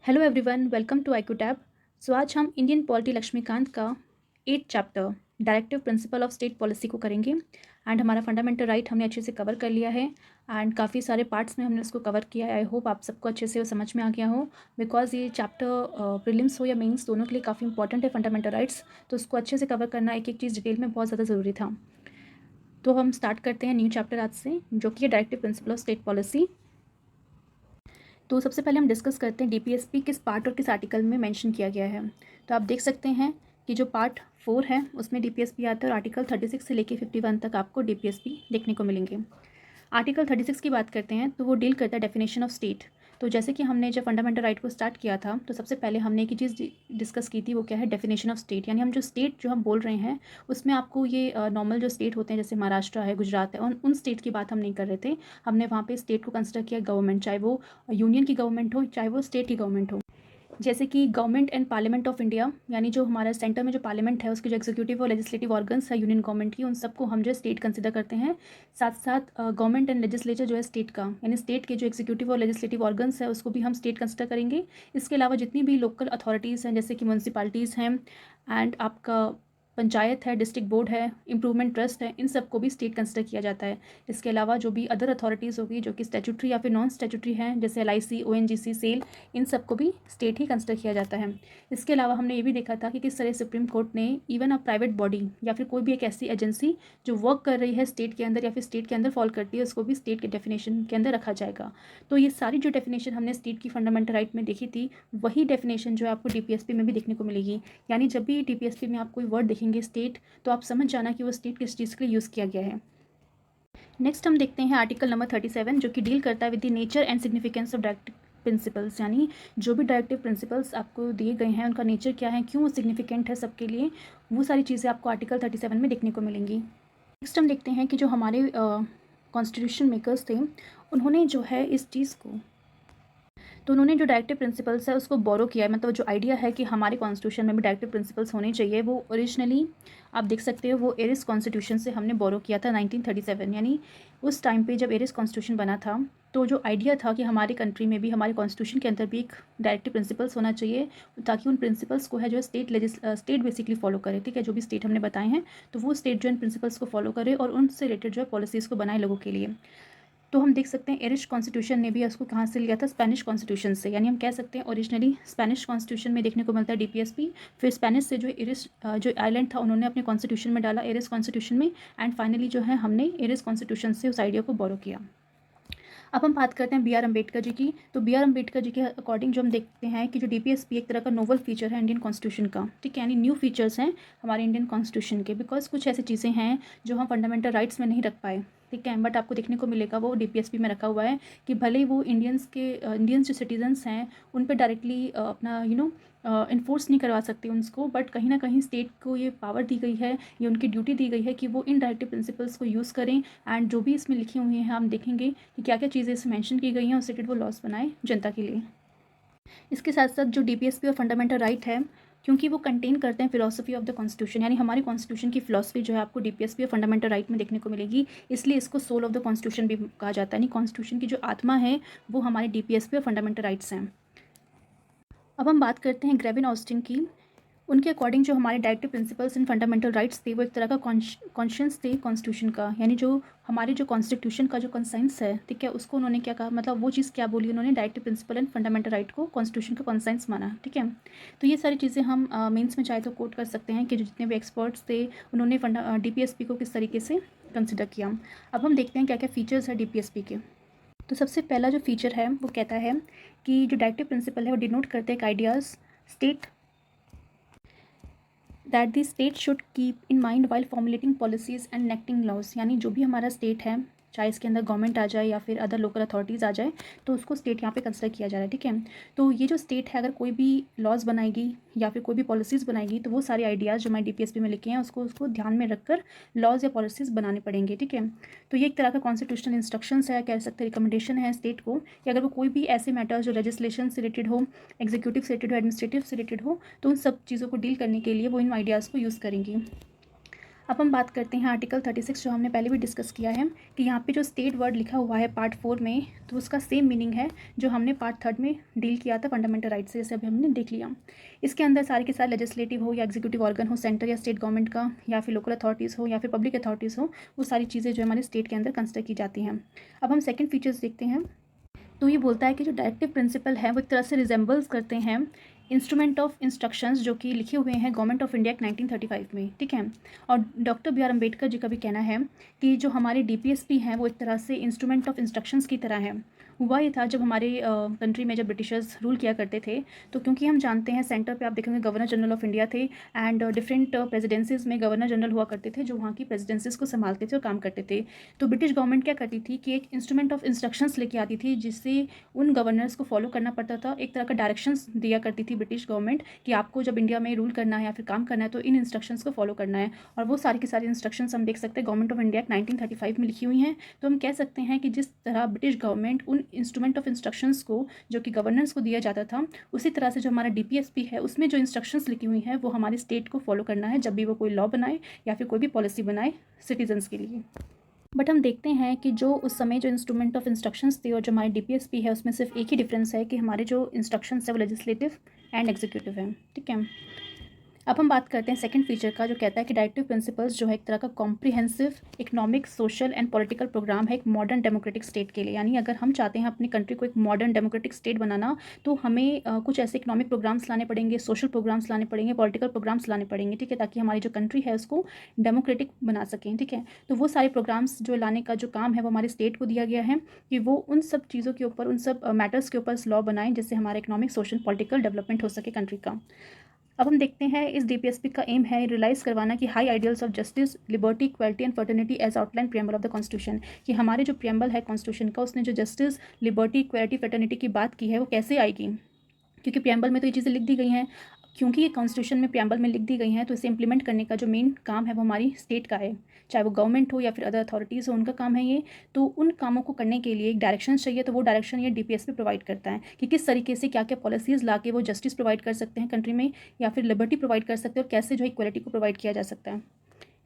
Hello everyone, welcome to IQ tab. सो आज हम इंडियन पॉलिटी लक्ष्मीकांत का 8 chapter directive principle of state policy को करेंगे। एंड हमारा फंडामेंटल राइट हमने अच्छे से कवर कर लिया है एंड काफ़ी सारे पार्ट्स में हमने उसको कवर किया है। आई होप आप सबको अच्छे से वो समझ में आ गया हो, बिकॉज ये चैप्टर प्रीलिम्स हो या मेंस दोनों के लिए काफ़ी इंपॉर्टेंट है फंडामेंटल राइट्स। तो उसको अच्छे से कवर करना एक एक चीज़ डिटेल में बहुत ज़्यादा ज़रूरी था। तो हम स्टार्ट करते हैं न्यू चैप्टर आज से, जो कि है directive principle of state policy. तो सबसे पहले हम डिस्कस करते हैं डीपीएसपी किस पार्ट और किस आर्टिकल में मेंशन किया गया है। तो आप देख सकते हैं कि जो पार्ट 4 है उसमें डीपीएसपी आता है और आर्टिकल 36 से लेकर 51 तक आपको डीपीएसपी देखने को मिलेंगे। आर्टिकल 36 की बात करते हैं तो वो डील करता है डेफिनेशन ऑफ स्टेट। तो जैसे कि हमने जब फंडामेंटल राइट को स्टार्ट किया था तो सबसे पहले हमने एक ही चीज़ डिस्कस की थी, वो क्या है, डेफिनेशन ऑफ स्टेट। यानी हम जो स्टेट जो हम बोल रहे हैं उसमें आपको ये नॉर्मल जो स्टेट होते हैं जैसे महाराष्ट्र है, गुजरात है, उन स्टेट की बात हम नहीं कर रहे थे। हमने वहाँ पे स्टेट को कंसिडर किया गवर्नमेंट, चाहे वो यूनियन की गवर्नमेंट हो चाहे वो स्टेट की गवर्नमेंट हो। जैसे कि government and parliament of India, यानी जो हमारा सेंटर में जो पार्लियामेंट है उसके जो एग्जीक्यूटिव और लेजिस्लेटिव ऑर्गन्स है यूनियन गवर्नमेंट की, उन सबको हम जो स्टेट कंसिडर करते हैं। साथ साथ गवर्नमेंट एंड लेजिस्लेचर जो है स्टेट का, यानी स्टेट के जो एग्जीक्यूटिव और लेजिस्लेटिव ऑर्गन्स है उसको भी हम स्टेट कंसिडर करेंगे। इसके अलावा जितनी भी लोकल अथॉरिटीज़ हैं जैसे कि म्यूनसिपालिटीज़ हैं एंड आपका पंचायत है, डिस्ट्रिक्ट बोर्ड है, इंप्रूवमेंट ट्रस्ट है, इन सबको भी स्टेट कंसिडर किया जाता है। इसके अलावा जो भी अदर अथॉरिटीज़ होगी जो कि स्टैट्यूटरी या फिर नॉन स्टैट्यूटरी हैं जैसे LIC, ONGC, सेल, इन सबको भी स्टेट ही कंसिडर किया जाता है। इसके अलावा हमने ये भी देखा था कि किस तरह सुप्रीम कोर्ट ने इवन अ प्राइवेट बॉडी या फिर कोई भी एक ऐसी एजेंसी जो वर्क कर रही है स्टेट के अंदर या फिर स्टेट के अंदर फॉल करती है उसको भी स्टेट के डेफिनेशन के अंदर रखा जाएगा। तो ये सारी जो डेफिनेशन हमने स्टेट की फंडामेंटल राइट में देखी थी वही डेफिनेशन जो है आपको डीपीएसपी में भी देखने को मिलेगी। यानी जब भी डीपीएसपी में आप कोई वर्ड देखेंगे स्टेट, तो आप समझ जाना कि वो स्टेट किस चीज़ के लिए यूज़ किया गया है। नेक्स्ट हम देखते हैं आर्टिकल नंबर 37, जो कि डील करता है with the nature and significance of directive principles. यानी जो भी डायरेक्टिव प्रिंसिपल्स आपको दिए गए हैं उनका नेचर क्या है, क्यों सिग्निफिकेंट है सबके लिए, वो सारी चीज़ें आपको आर्टिकल 37 में देखने को मिलेंगी। नेक्स्ट हम देखते हैं कि जो हमारे कॉन्स्टिट्यूशन मेकर्स थे उन्होंने जो है इस चीज़ को, तो उन्होंने जो डायरेक्टिव प्रिंसिपल्स है उसको बोरो किया है। मतलब जो आइडिया है कि हमारे कॉन्स्टिट्यूशन में भी डायरेक्टिव प्रिंसिपल्स होने चाहिए, वो ओरिजिनली आप देख सकते हो वो एरिस कॉन्स्टिट्यूशन से हमने बोरो किया था 1937। यानी उस टाइम पे जब एरिस कॉन्स्टिट्यूशन बना था तो जो आइडिया था कि हमारे कंट्री में भी हमारे कॉन्स्टिट्यूशन के अंदर भी एक डायरेक्टिव प्रिंसिपल्स होना चाहिए, ताकि उन प्रिंसिपल्स को है जो स्टेट बेसिकली फॉलो करे। ठीक है, जो भी स्टेट हमने बताए हैं तो वो स्टेट जो इन प्रिंसिपल्स को फॉलो करे और उनसे रिलेटेड जो है पॉलिसीज़ को बनाए लोगों के लिए। तो हम देख सकते हैं एरिश कॉन्स्टिट्यूशन ने भी उसको कहाँ से लिया था, स्पेनिश कॉन्स्टिट्यूशन से। यानी हम कह सकते हैं ओरिजिनली स्पेनिश कॉन्स्टिट्यूशन में देखने को मिलता है डीपीएसपी, फिर स्पेनिश से जो एरिश जो आइलैंड था उन्होंने अपने कॉन्स्टिट्यूशन में डाला एरिस कॉन्स्टिट्यूशन में, एंड फाइनली जो है हमने एरिस कॉन्स्टिट्यूशन से उस आइडिया को बोरो किया। अब हम बात करते हैं BR अम्बेडकर जी की। तो BR अम्बेडकर जी के अकॉर्डिंग जो हम देखते हैं कि जो डीपीएसपी एक तरह का नोवल फीचर है इंडियन कॉन्स्टिट्यूशन का। ठीक है, यानी न्यू फीचर्स हैं हमारे इंडियन कॉन्स्टिट्यूशन के, बिकॉज कुछ ऐसी चीज़ें हैं जो हम फंडामेंटल राइट्स में नहीं रख पाए। ठीक है, बट आपको देखने को मिलेगा वो डीपीएसपी में रखा हुआ है कि भले ही वो इंडियंस जो सिटीजन्स हैं उन पर डायरेक्टली अपना इन्फोर्स नहीं करवा सकते उनको, बट कहीं ना कहीं स्टेट को ये पावर दी गई है, ये उनकी ड्यूटी दी गई है कि वो इन डायरेक्टिव प्रिंसिपल्स को यूज़ करें। एंड जो भी इसमें लिखी हुई हैं हम देखेंगे कि क्या क्या चीज़ें इसमें मेंशन की गई हैं और रिलेटेड वो लॉस बनाए जनता के लिए। इसके साथ साथ जो डीपीएसपी और फंडामेंटल राइट है, क्योंकि वो कंटेन करते हैं फिलोसफी ऑफ द कॉन्स्टिट्यूशन, यानी हमारी कॉन्स्टिट्यूशन की फिलोसफी जो है आपको डीपीएसपी और फंडामेंटल राइट में देखने को मिलेगी, इसलिए इसको सोल ऑफ द कॉन्स्टिट्यूशन भी कहा जाता है। यानी कॉन्स्टिट्यूशन की जो आत्मा है वो हमारी डीपीएसपी और फंडामेंटल राइट्स हैं। अब हम बात करते हैं ग्रेविन ऑस्टिन की। उनके अकॉर्डिंग जो हमारे directive principles and fundamental rights थे वो एक तरह का कॉन्शियस थे कॉन्स्टिट्यूशन का। यानी जो हमारे जो कॉन्स्टिट्यूशन का जो कंसाइंस है, ठीक है, उसको उन्होंने क्या कहा, मतलब वो चीज़ क्या बोली उन्होंने, directive principle and fundamental right को कॉन्स्टिट्यूशन का कंसाइंस माना। ठीक है, तो ये सारी चीज़ें हम मेंस में चाहे तो कोट कर सकते हैं कि जो जितने भी एक्सपर्ट्स थे उन्होंने डीपीएसपी को किस तरीके से कंसिडर किया। अब हम देखते हैं क्या क्या फीचर्स है डीपीएसपी के। तो सबसे पहला जो फीचर है वो कहता है कि जो डायरेक्टिव प्रिंसिपल है वो डिनोट करते हैं ideas state that the state should keep in mind while formulating policies and enacting laws. यानी जो भी हमारा स्टेट है, चाहे इसके अंदर गवर्नमेंट आ जाए या फिर अदर लोकल अथॉरिटीज़ आ जाए, तो उसको स्टेट यहाँ पे कंसिडर किया जा रहा है। ठीक है, तो ये जो स्टेट है अगर कोई भी लॉज बनाएगी या फिर कोई भी पॉलिसीज़ बनाएगी तो वो सारे आइडियाज़ जो हमारे डीपीएसपी में लिखे हैं उसको ध्यान में रखकर लॉज या पॉलिसीज़ बनाने पड़ेंगे। ठीक है, तो ये एक तरह का कॉन्स्टिट्यूशनल इंस्ट्रक्शंस है, कह सकते हैं रिकमेंडेशन है स्टेट को कि अगर वो कोई भी ऐसे मैटर्स जो लेजिस्लेशन से रिलेटेड हो, एग्जीक्यूटिव से रिलेटेड हो, एडमिनिस्ट्रेटिव से रिलेटेड हो, तो उन सब चीज़ों को डील करने के लिए वो इन आइडियाज़ को यूज़ करेंगी। अब हम बात करते हैं आर्टिकल 36 जो हमने पहले भी डिस्कस किया है कि यहाँ पे जो स्टेट वर्ड लिखा हुआ है पार्ट 4 में, तो उसका सेम मीनिंग है जो हमने पार्ट 3 में डील किया था फंडामेंटल राइट्स से, जैसे अभी हमने देख लिया। इसके अंदर सारे के सारे लेजिस्लेटिव हो या एग्जीक्यूटिव ऑर्गन हो, सेंटर या स्टेट गवर्नमेंट का, या फिर लोकल अथॉरिटीज़ हो या फिर पब्लिक अथॉरिटीज़ हो, वो सारी चीज़ें जो हमारे स्टेट के अंदर कंसिडर की जाती हैं। अब हम सेकेंड फीचर्स देखते हैं। तो ये बोलता है कि जो डायरेक्टिव प्रिंसिपल है वो एक तरह से रिजेंबल्स करते हैं इंस्ट्रूमेंट ऑफ इंस्ट्रक्शंस जो कि लिखे हुए हैं गवर्नमेंट ऑफ इंडिया एक्ट 1935 में, ठीक है। और doctor B are Ambedkar ji का भी कहना है कि जो हमारे डीपीएसपी हैं वो एक तरह से इंस्ट्रूमेंट ऑफ इंस्ट्रक्शंस की तरह है। हुआ ये था जब हमारे कंट्री में जब ब्रिटिशर्स रूल किया करते थे, तो क्योंकि हम जानते हैं सेंटर पे आप देखेंगे गवर्नर जनरल ऑफ इंडिया थे, एंड डिफरेंट प्रेसिडेंसीज़ में गवर्नर जनरल हुआ करते थे जो वहाँ की प्रेसिडेंसीज़ को संभालते थे और काम करते थे। तो ब्रिटिश गवर्नमेंट क्या करती थी कि एक इंस्ट्रूमेंट ऑफ इंस्ट्रक्शंस लेके आती थी जिससे उन गवर्नर्स को फॉलो करना पड़ता था, एक तरह का डायरेक्शंस दिया करती थी ब्रिटिश गवर्नमेंट कि आपको जब इंडिया में रूल करना है या फिर काम करना है तो इन इंस्ट्रक्शंस को फॉलो करना है। और वो सारी की सारी इंस्ट्रक्शंस हम देख सकते हैं गवर्नमेंट ऑफ इंडिया 1935 में लिखी हुई हैं। तो हम कह सकते हैं कि जिस तरह ब्रिटिश गवर्नमेंट उन इंस्ट्रूमेंट ऑफ इंस्ट्रक्शंस को जो कि गवर्नर्स को दिया जाता था, उसी तरह से जो हमारा डीपीएसपी है उसमें जो इंस्ट्रक्शंस लिखी हुई हैं वो हमारे स्टेट को फॉलो करना है जब भी वो कोई लॉ बनाए या फिर कोई भी पॉलिसी बनाए सिटीजन्स के लिए। बट हम देखते हैं कि जो उस समय जो इंस्ट्रूमेंट ऑफ इंस्ट्रक्शंस थे और जो हमारे डीपीएसपी है उसमें सिर्फ एक ही डिफरेंस है कि हमारे जो इंस्ट्रक्शंस है वो लेजिस्लेटिव एंड एग्जीक्यूटिव है, ठीक है। अब हम बात करते हैं सेकंड फीचर का जो कहता है कि डायरेक्टिव प्रिंसिपल्स जो है एक तरह का comprehensive economic, social and political programme है एक मॉडर्न डेमोक्रेटिक स्टेट के लिए। यानी अगर हम चाहते हैं अपनी कंट्री को एक मॉडर्न डेमोक्रेटिक स्टेट बनाना तो हमें कुछ ऐसे इकोनॉमिक प्रोग्राम्स लाने पड़ेंगे, सोशल प्रोग्राम्स लाने पड़ेंगे, पॉलिटिकल प्रोग्राम्स लाने पड़ेंगे, ठीक है, ताकि हमारी जो कंट्री है उसको डेमोक्रेटिक बना सकें, ठीक है। तो वो सारे प्रोग्राम्स जो लाने का जो काम है वो हमारे स्टेट को दिया गया है कि वो उन सब चीज़ों के ऊपर, उन सब मैटर्स के ऊपर लॉ बनाएं जिससे हमारा इकोनॉमिक, सोशल, पॉलिटिकल डेवलपमेंट हो सके कंट्री का। अब हम देखते हैं इस डीपीएसपी का एम है रियलाइज़ करवाना कि high ideals of justice, liberty, equality and fraternity as outline preamble of the constitution, कि हमारे जो प्रियम्बल है कॉन्स्टिट्यूशन का उसने जो जस्टिस, लिबर्टी, इक्वालिटी, फर्टर्निटी की बात की है वो कैसे आएगी, क्योंकि प्रियम्बल में तो ये चीज़ें लिख दी गई हैं। क्योंकि ये कॉन्स्टिट्यूशन में प्रियम्बल में लिख दी गई हैं तो इसे इंप्लीमेंट करने का जो मेन काम है वो हमारी स्टेट का है, चाहे वो गवर्नमेंट हो या फिर अदर अथॉरिटीज़ हो, उनका काम है ये। तो उन कामों को करने के लिए एक डायरेक्शन चाहिए, तो वो डायरेक्शन ये डीपीएसपी प्रोवाइड करता है कि किस तरीके से क्या क्या पॉलिसीज़ ला के वो जस्टिस प्रोवाइड कर सकते हैं कंट्री में, या फिर लिबर्टी प्रोवाइड कर सकते हैं, और कैसे जो इक्वलिटी को प्रोवाइड किया जा सकता है।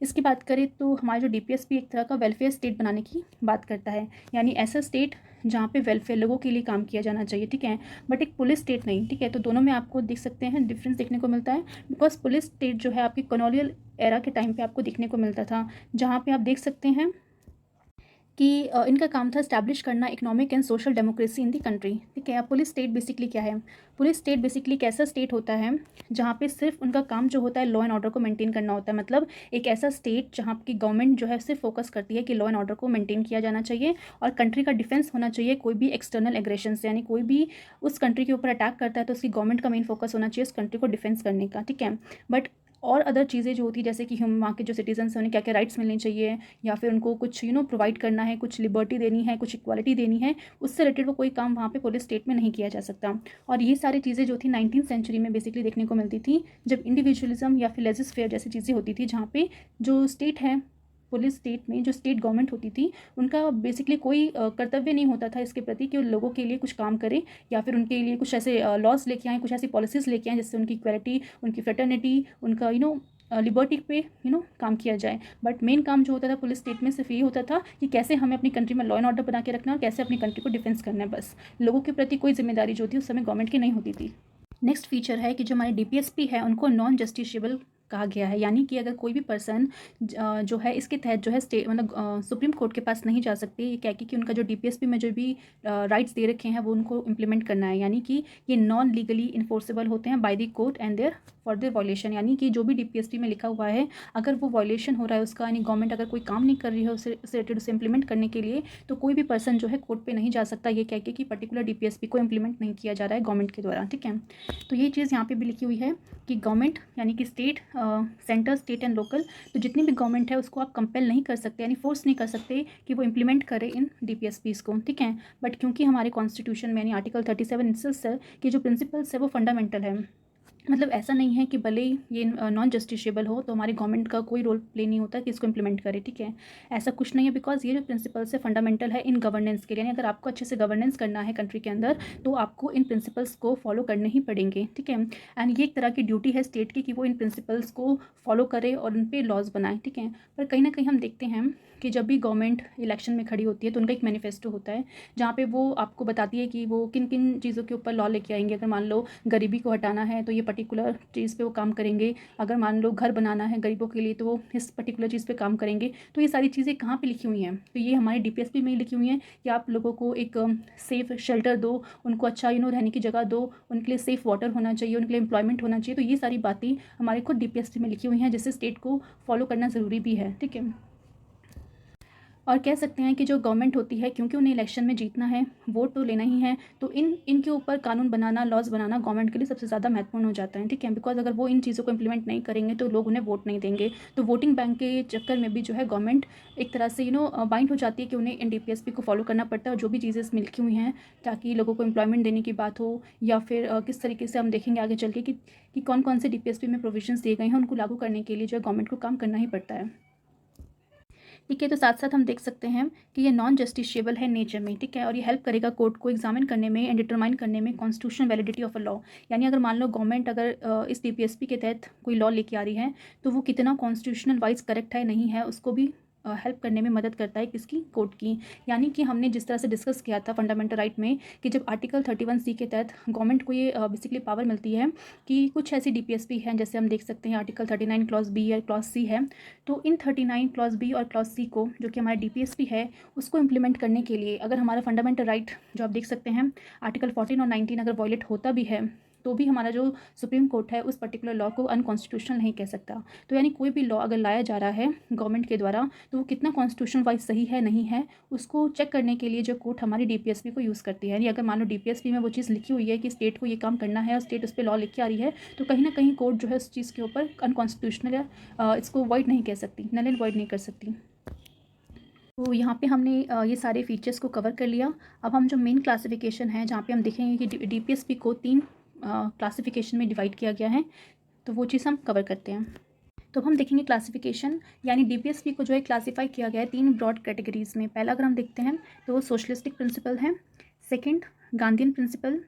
इसकी बात करें तो हमारा जो डीपीएसपी एक तरह का वेलफेयर स्टेट बनाने की बात करता है, यानी ऐसा स्टेट जहाँ पे वेलफेयर, लोगों के लिए काम किया जाना चाहिए, ठीक है, बट एक पुलिस स्टेट नहीं, ठीक है। तो दोनों में आपको देख सकते हैं डिफरेंस देखने को मिलता है, बिकॉज पुलिस स्टेट जो है आपकी कॉलोनियल एरा के टाइम पे आपको देखने को मिलता था, जहाँ पे आप देख सकते हैं कि इनका काम था इस्टेब्लिश करना economic and social democracy in the country, ठीक है। अब पुलिस स्टेट बेसिकली क्या है, पुलिस स्टेट बेसिकली एक ऐसा स्टेट होता है जहाँ पे सिर्फ उनका काम जो होता है लॉ एंड ऑर्डर को मेंटेन करना होता है। मतलब एक ऐसा स्टेट जहाँ की गवर्नमेंट जो है सिर्फ फोकस करती है कि लॉ एंड ऑर्डर को मेंटेन किया जाना चाहिए और कंट्री का डिफेंस होना चाहिए कोई भी एक्सटर्नल एग्रेशन से, यानी कोई भी उस कंट्री के ऊपर अटैक करता है तो उसकी गवर्नमेंट का मेन फोकस होना चाहिए उस कंट्री को डिफेंस करने का, ठीक है। बट और अदर चीज़ें जो होती है जैसे कि हम वहाँ के जो सिटीजन्स हैं उन्हें क्या क्या राइट्स मिलने चाहिए, या फिर उनको कुछ प्रोवाइड करना है, कुछ लिबर्टी देनी है, कुछ इक्वालिटी देनी है, उससे रिलेटेड वो कोई काम वहाँ पे पुलिस स्टेट में नहीं किया जा सकता। और ये सारी चीज़ें जो थी 19th सेंचुरी में बेसिकली देखने को मिलती थी, जब इंडिविजुअलिज्म या फिर लेजिस फेयर जैसी चीज़ें होती थी, जहाँ पे जो स्टेट है, पुलिस स्टेट में जो स्टेट गवर्नमेंट होती थी उनका बेसिकली कोई कर्तव्य नहीं होता था इसके प्रति कि वो लोगों के लिए कुछ काम करे या फिर उनके लिए कुछ ऐसे लॉज लेके आएँ, कुछ ऐसी पॉलिसीज़ लेके आएँ जिससे उनकी इक्वालिटी, उनकी फ्रेटर्निटी, उनका लिबर्टी पे काम किया जाए। बट मेन काम जो होता था पुलिस स्टेट में सिर्फ ये होता था कि कैसे हमें अपनी कंट्री में लॉ एंड ऑर्डर बना के रखना है और कैसे अपनी कंट्री को डिफेंस करना है, बस। लोगों के प्रति कोई जिम्मेदारी जो थी उस समय गवर्नमेंट की नहीं होती थी। नेक्स्ट फीचर है कि जो हमारे डीपीएसपी है उनको नॉन जस्टिशिएबल कहा गया है, यानी कि अगर कोई भी पर्सन जो है इसके तहत जो है स्टेट मतलब सुप्रीम कोर्ट के पास नहीं जा सकते, ये कह के कि उनका जो डीपीएसपी में जो भी राइट्स दे रखे हैं वो उनको इम्प्लीमेंट करना है, यानी कि ये नॉन लीगली इन्फोर्सेबल होते हैं by the court and there for their violation. यानी कि जो भी डीपीएसपी में लिखा हुआ है अगर वो वायलेशन हो रहा है उसका, यानी गवर्नमेंट अगर कोई काम नहीं कर रही है उससे रिलेटेड उसे इम्प्लीमेंट करने के लिए, तो कोई भी पर्सन जो है कोर्ट पे नहीं जा सकता ये कह के कि पर्टिकुलर डीपीएसपी को इम्प्लीमेंट नहीं किया जा रहा है गवर्नमेंट के द्वारा, ठीक है। तो ये चीज़ यहाँ पे भी लिखी हुई है कि गवर्नमेंट यानी कि state, centre, state and local, तो जितनी भी गवर्नमेंट है उसको आप कंपेल नहीं कर सकते, यानी फोर्स नहीं कर सकते कि वो इम्प्लीमेंट करे इन डीपीएसपीज़ को, ठीक है। बट क्योंकि हमारे कॉन्स्टिट्यूशन में यानी आर्टिकल 37 इंसिस्ट है कि जो प्रिंसिपल्स है वो फंडामेंटल है, मतलब ऐसा नहीं है कि भले ही ये नॉन जस्टिसेबल हो तो हमारी गवर्नमेंट का कोई रोल प्ले नहीं होता कि इसको इम्प्लीमेंट करे, ठीक है। ऐसा कुछ नहीं है, बिकॉज ये जो प्रिंसिपल्स है फंडामेंटल है इन गवर्नेंस के लिए, यानी अगर आपको अच्छे से गवर्नेंस करना है कंट्री के अंदर तो आपको इन प्रिंसिपल्स को फॉलो करने ही पड़ेंगे, ठीक है। एंड ये एक तरह की ड्यूटी है स्टेट की कि वो इन प्रिंसिपल्स को फॉलो करे और उन पर लॉज बनाए, ठीक है। पर कहीं ना कहीं हम देखते हैं कि जब भी गवर्नमेंट इलेक्शन में खड़ी होती है तो उनका एक मैनिफेस्टो होता है जहाँ पे वो आपको बताती है कि वो किन किन चीज़ों के ऊपर लॉ लेके आएंगे। अगर मान लो गरीबी को हटाना है तो ये पर्टिकुलर चीज़ पे वो काम करेंगे, अगर मान लो घर बनाना है गरीबों के लिए तो वो इस पर्टिकुलर चीज़ पे काम करेंगे। तो ये सारी चीज़ें कहाँ पे लिखी हुई हैं? तो ये हमारे डीपीएसपी में ही लिखी हुई हैं कि आप लोगों को एक सेफ़ शेल्टर दो, उनको अच्छा रहने की जगह दो, उनके लिए सेफ़ वाटर होना चाहिए, उनके लिए एम्प्लॉयमेंट होना चाहिए। तो ये सारी बातें हमारे खुद डीपीएसपी में लिखी हुई हैं जिससे स्टेट को फॉलो करना ज़रूरी भी है, ठीक है। और कह सकते हैं कि जो गवर्नमेंट होती है, क्योंकि उन्हें इलेक्शन में जीतना है, वोट तो लेना ही है, तो इनके ऊपर कानून बनाना, लॉज बनाना गवर्नमेंट के लिए सबसे ज़्यादा महत्वपूर्ण हो जाता है, ठीक है। बिकॉज अगर वो इन चीज़ों को इम्प्लीमेंट नहीं करेंगे तो लोग उन्हें वोट नहीं देंगे। तो वोटिंग बैंक के चक्कर में भी जो है गवर्नमेंट एक तरह से बाइंड हो जाती है कि उन्हें इन डीपीएसपी को फॉलो करना पड़ता है और जो भी चीज़ें इसमें लिखी हुई हैं ताकि लोगों को एम्प्लॉयमेंट देने की बात हो, या फिर किस तरीके से हम देखेंगे आगे चल के कि कौन कौन से डीपीएसपी में प्रोविजंस दिए गए हैं, उनको लागू करने के लिए जो है गवर्नमेंट को काम करना ही पड़ता है, ठीक है। तो साथ साथ हम देख सकते हैं कि ये नॉन जस्टिसेबल है नेचर में, ठीक है। और ये हेल्प करेगा कोर्ट को एग्जामिन करने में एंड डिटरमाइन करने में constitutional validity of a law. यानी अगर मान लो गवर्नमेंट अगर इस डीपीएसपी के तहत कोई लॉ लेके आ रही है तो वो कितना कॉन्स्टिट्यूशनल वाइज करेक्ट है नहीं है उसको भी हेल्प करने में मदद करता है, किसकी? कोर्ट की। यानी कि हमने जिस तरह से डिस्कस किया था फंडामेंटल राइट में कि जब आर्टिकल 31C के तहत गवर्नमेंट को ये बेसिकली पावर मिलती है कि कुछ ऐसी डीपीएसपी हैं, जैसे हम देख सकते हैं आर्टिकल 39 क्लॉज बी या क्लॉज सी है, तो इन 39 क्लॉज बी और क्लॉज सी को, जो कि हमारा डीपीएसपी है, उसको इम्प्लीमेंट करने के लिए अगर हमारा फंडामेंटल राइट जो आप देख सकते हैं आर्टिकल 14 और 19 अगर वॉयलेट होता भी है तो भी हमारा जो सुप्रीम कोर्ट है उस पर्टिकुलर लॉ को अनकॉन्स्टिट्यूशनल नहीं कह सकता। तो यानी कोई भी लॉ अगर लाया जा रहा है गवर्नमेंट के द्वारा तो वो कितना कॉन्स्टिट्यूशनल वाइज सही है नहीं है उसको चेक करने के लिए जो कोर्ट हमारी डीपीएसपी को यूज़ करती है। यानी अगर मान लो डीपीएसपी में वो चीज़ लिखी हुई है कि स्टेट को ये काम करना है और स्टेट उस पर लॉ लिख के आ रही है तो कहीं ना कहीं कोर्ट जो है उस चीज़ के ऊपर अनकॉन्स्टिट्यूशनल या इसको वॉइड नहीं कह सकती, नल एंड वॉइड नहीं कर सकती। तो यहाँ पे हमने ये सारे फीचर्स को कवर कर लिया। अब हम जो मेन क्लासिफिकेशन है जहाँ पे हम देखेंगे कि डीपीएसपी को 3 क्लासिफिकेशन में डिवाइड किया गया है, तो वो चीज़ हम कवर करते हैं। तो हम देखेंगे क्लासिफिकेशन, यानी डीपीएसपी को जो है क्लासीफाई किया गया है 3 ब्रॉड कैटेगरीज में। पहला अगर हम देखते हैं तो वो सोशलिस्टिक प्रिंसिपल है, second Gandhian principle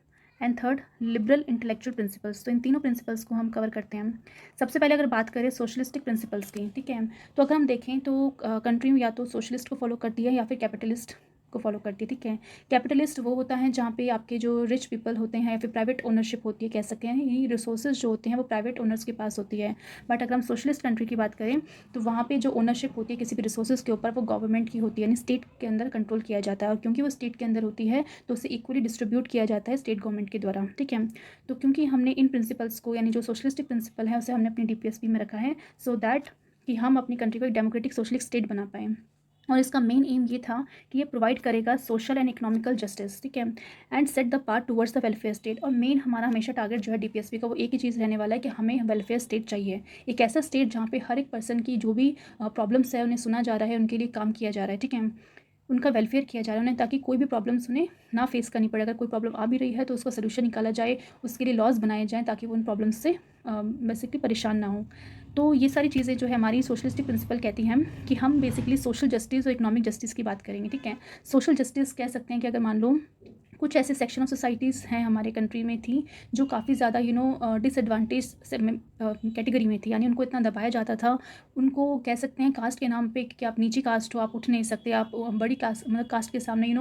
and third liberal intellectual principles. तो इन तीनों प्रिंसिपल्स को हम कवर करते हैं। सबसे पहले अगर बात करें सोशलिस्टिक प्रिंसिपल्स की, ठीक है, तो अगर हम देखें तो कंट्री या तो सोशलिस्ट को फॉलो करती है या फिर कैपिटलिस्ट को फॉलो करती है, ठीक है। कैपिटलिस्ट वो होता है जहाँ पे आपके जो रिच पीपल होते हैं या फिर प्राइवेट ओनरशिप होती है, कह सकते हैं ये रिसोर्सेज जो होते हैं वो प्राइवेट ओनर्स के पास होती है। बट अगर हम सोशलिस्ट कंट्री की बात करें तो वहाँ पे जो ओनरशिप होती है किसी भी रिसोर्सेज के ऊपर वो गवर्नमेंट की होती है, यानी स्टेट के अंदर कंट्रोल किया जाता है। और क्योंकि वो स्टेट के अंदर होती है तो उसे इक्वली डिस्ट्रीब्यूट किया जाता है स्टेट गवर्नमेंट के द्वारा, ठीक है। तो क्योंकि हमने इन प्रिंसिपल्स को, यानी जो सोशलिस्टिक प्रिंसिपल है उसे हमने अपनी डीपीएसपी में रखा है सो दैट कि हम अपनी कंट्री को एक डेमोक्रेटिक सोशलिस्ट स्टेट बना पाएँ। और इसका मेन एम ये था कि ये प्रोवाइड करेगा सोशल एंड इकोनॉमिकल जस्टिस, ठीक है, and set the part towards the welfare state. और मेन हमारा हमेशा टारगेट जो है डीपीएसपी का वो एक ही चीज़ रहने वाला है कि हमें वेलफेयर स्टेट चाहिए, एक ऐसा स्टेट जहाँ पे हर एक पर्सन की जो भी प्रॉब्लम्स है उन्हें सुना जा रहा है, उनके लिए काम किया जा रहा है, ठीक है, उनका वेलफेयर किया जा रहा है उन्हें, ताकि कोई भी प्रॉब्लम्स उन्हें ना फेस करनी पड़े। अगर कोई प्रॉब्लम आ भी रही है तो उसका सोल्यूशन निकाला जाए, उसके लिए लॉज बनाए जाएँ ताकि वो उन प्रॉब्लम्स से बेसिकली परेशान ना हो। तो ये सारी चीज़ें जो है हमारी सोशलिस्टिक प्रिंसिपल कहती हैं कि हम बेसिकली सोशल जस्टिस और इकोनॉमिक जस्टिस की बात करेंगे, ठीक है। सोशल जस्टिस कह सकते हैं कि अगर मान लो कुछ ऐसे सेक्शन ऑफ सोसाइटीज़ हैं हमारे कंट्री में थी जो काफ़ी ज़्यादा डिसएडवांटेज कैटेगरी में थी, यानी उनको इतना दबाया जाता था, उनको कह सकते हैं कास्ट के नाम पे कि आप नीची कास्ट हो, आप उठ नहीं सकते, आप बड़ी कास्ट मतलब कास्ट के सामने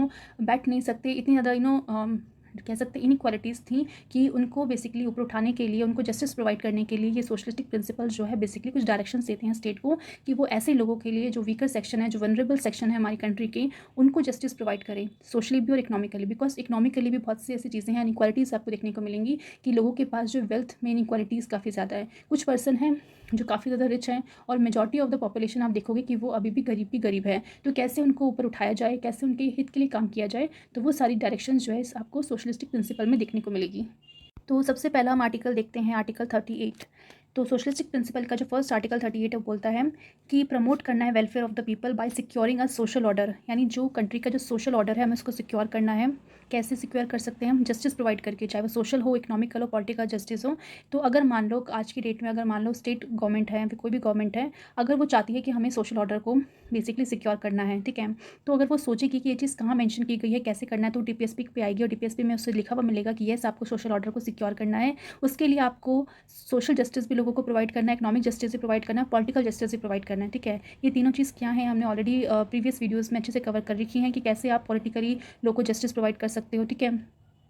बैठ नहीं सकते, इतनी ज़्यादा कह सकते हैं इनइक्वालिटीज़ थी कि उनको बेसिकली ऊपर उठाने के लिए, उनको जस्टिस प्रोवाइड करने के लिए ये सोशलिस्टिक प्रिंसिपल्स जो है बेसिकली कुछ डायरेक्शंस देते हैं स्टेट को कि वो ऐसे लोगों के लिए जो वीकर सेक्शन है, जो वनरेबल सेक्शन है हमारी कंट्री के, उनको जस्टिस प्रोवाइड करें सोशली भी और इकोनॉमिकली। बिकॉज इकोनॉमिकली भी बहुत सी ऐसी चीज़ें हैं, इनइक्वालिटीज़ आपको देखने को मिलेंगी कि लोगों के पास जो वेल्थ में इनइक्वालिटीज़ काफ़ी ज़्यादा है। कुछ पर्सन हैं जो काफ़ी ज़्यादा रिच हैं और मेजॉरिटी ऑफ द पॉपुलेशन आप देखोगे कि वो अभी भी गरीब है। तो कैसे उनको ऊपर उठाया जाए, कैसे उनके हित के लिए काम किया जाए, तो वो सारी डायरेक्शंस जो है आपको सोशलिस्टिक प्रिंसिपल में देखने को मिलेगी। तो सबसे पहला हम आर्टिकल देखते हैं, आर्टिकल 38। तो सोशलिस्टिक प्रिंसिपल का जो फर्स्ट आर्टिकल 38 है वो बोलता है कि प्रमोट करना है welfare of the people by securing a social order, यानी जो कंट्री का जो सोशल ऑर्डर है हमें उसको सिक्योर करना है। कैसे सिक्योर कर सकते हैं हम? जस्टिस प्रोवाइड करके, चाहे वो सोशल हो, इकोनॉमिकल हो, पॉलिटिकल जस्टिस हो। तो अगर मान लो आज की डेट में अगर मान लो स्टेट गवर्नमेंट है या फिर कोई भी गवर्नमेंट है, अगर वो चाहती है कि हमें सोशल ऑर्डर को बेसिकली सिक्योर करना है, ठीक है, तो अगर वो सोचेगी कि ये चीज़ कहाँ मेंशन की गई है, कैसे करना है, तो डीपीएसपी पे आएगी और डीपीएसपी में उससे लिखा हुआ मिलेगा कि येस आपको सोशल ऑर्डर को सिक्योर करना है। उसके लिए आपको सोशल जस्टिस भी लोगों को प्रोवाइड करना है, इकोनॉमिक जस्टिस भी प्रोवाइड करना है, पॉलिटिकल जस्टिस भी प्रोवाइड करना है, ठीक है। ये तीनों चीज़ क्या है हमने ऑलरेडी प्रीवियस वीडियोज़ में अच्छे से कवर कर रखी हैं कि कैसे आप पॉलिटिकली लोगों को जस्टिस प्रोवाइड कर सकते हो, ठीक है।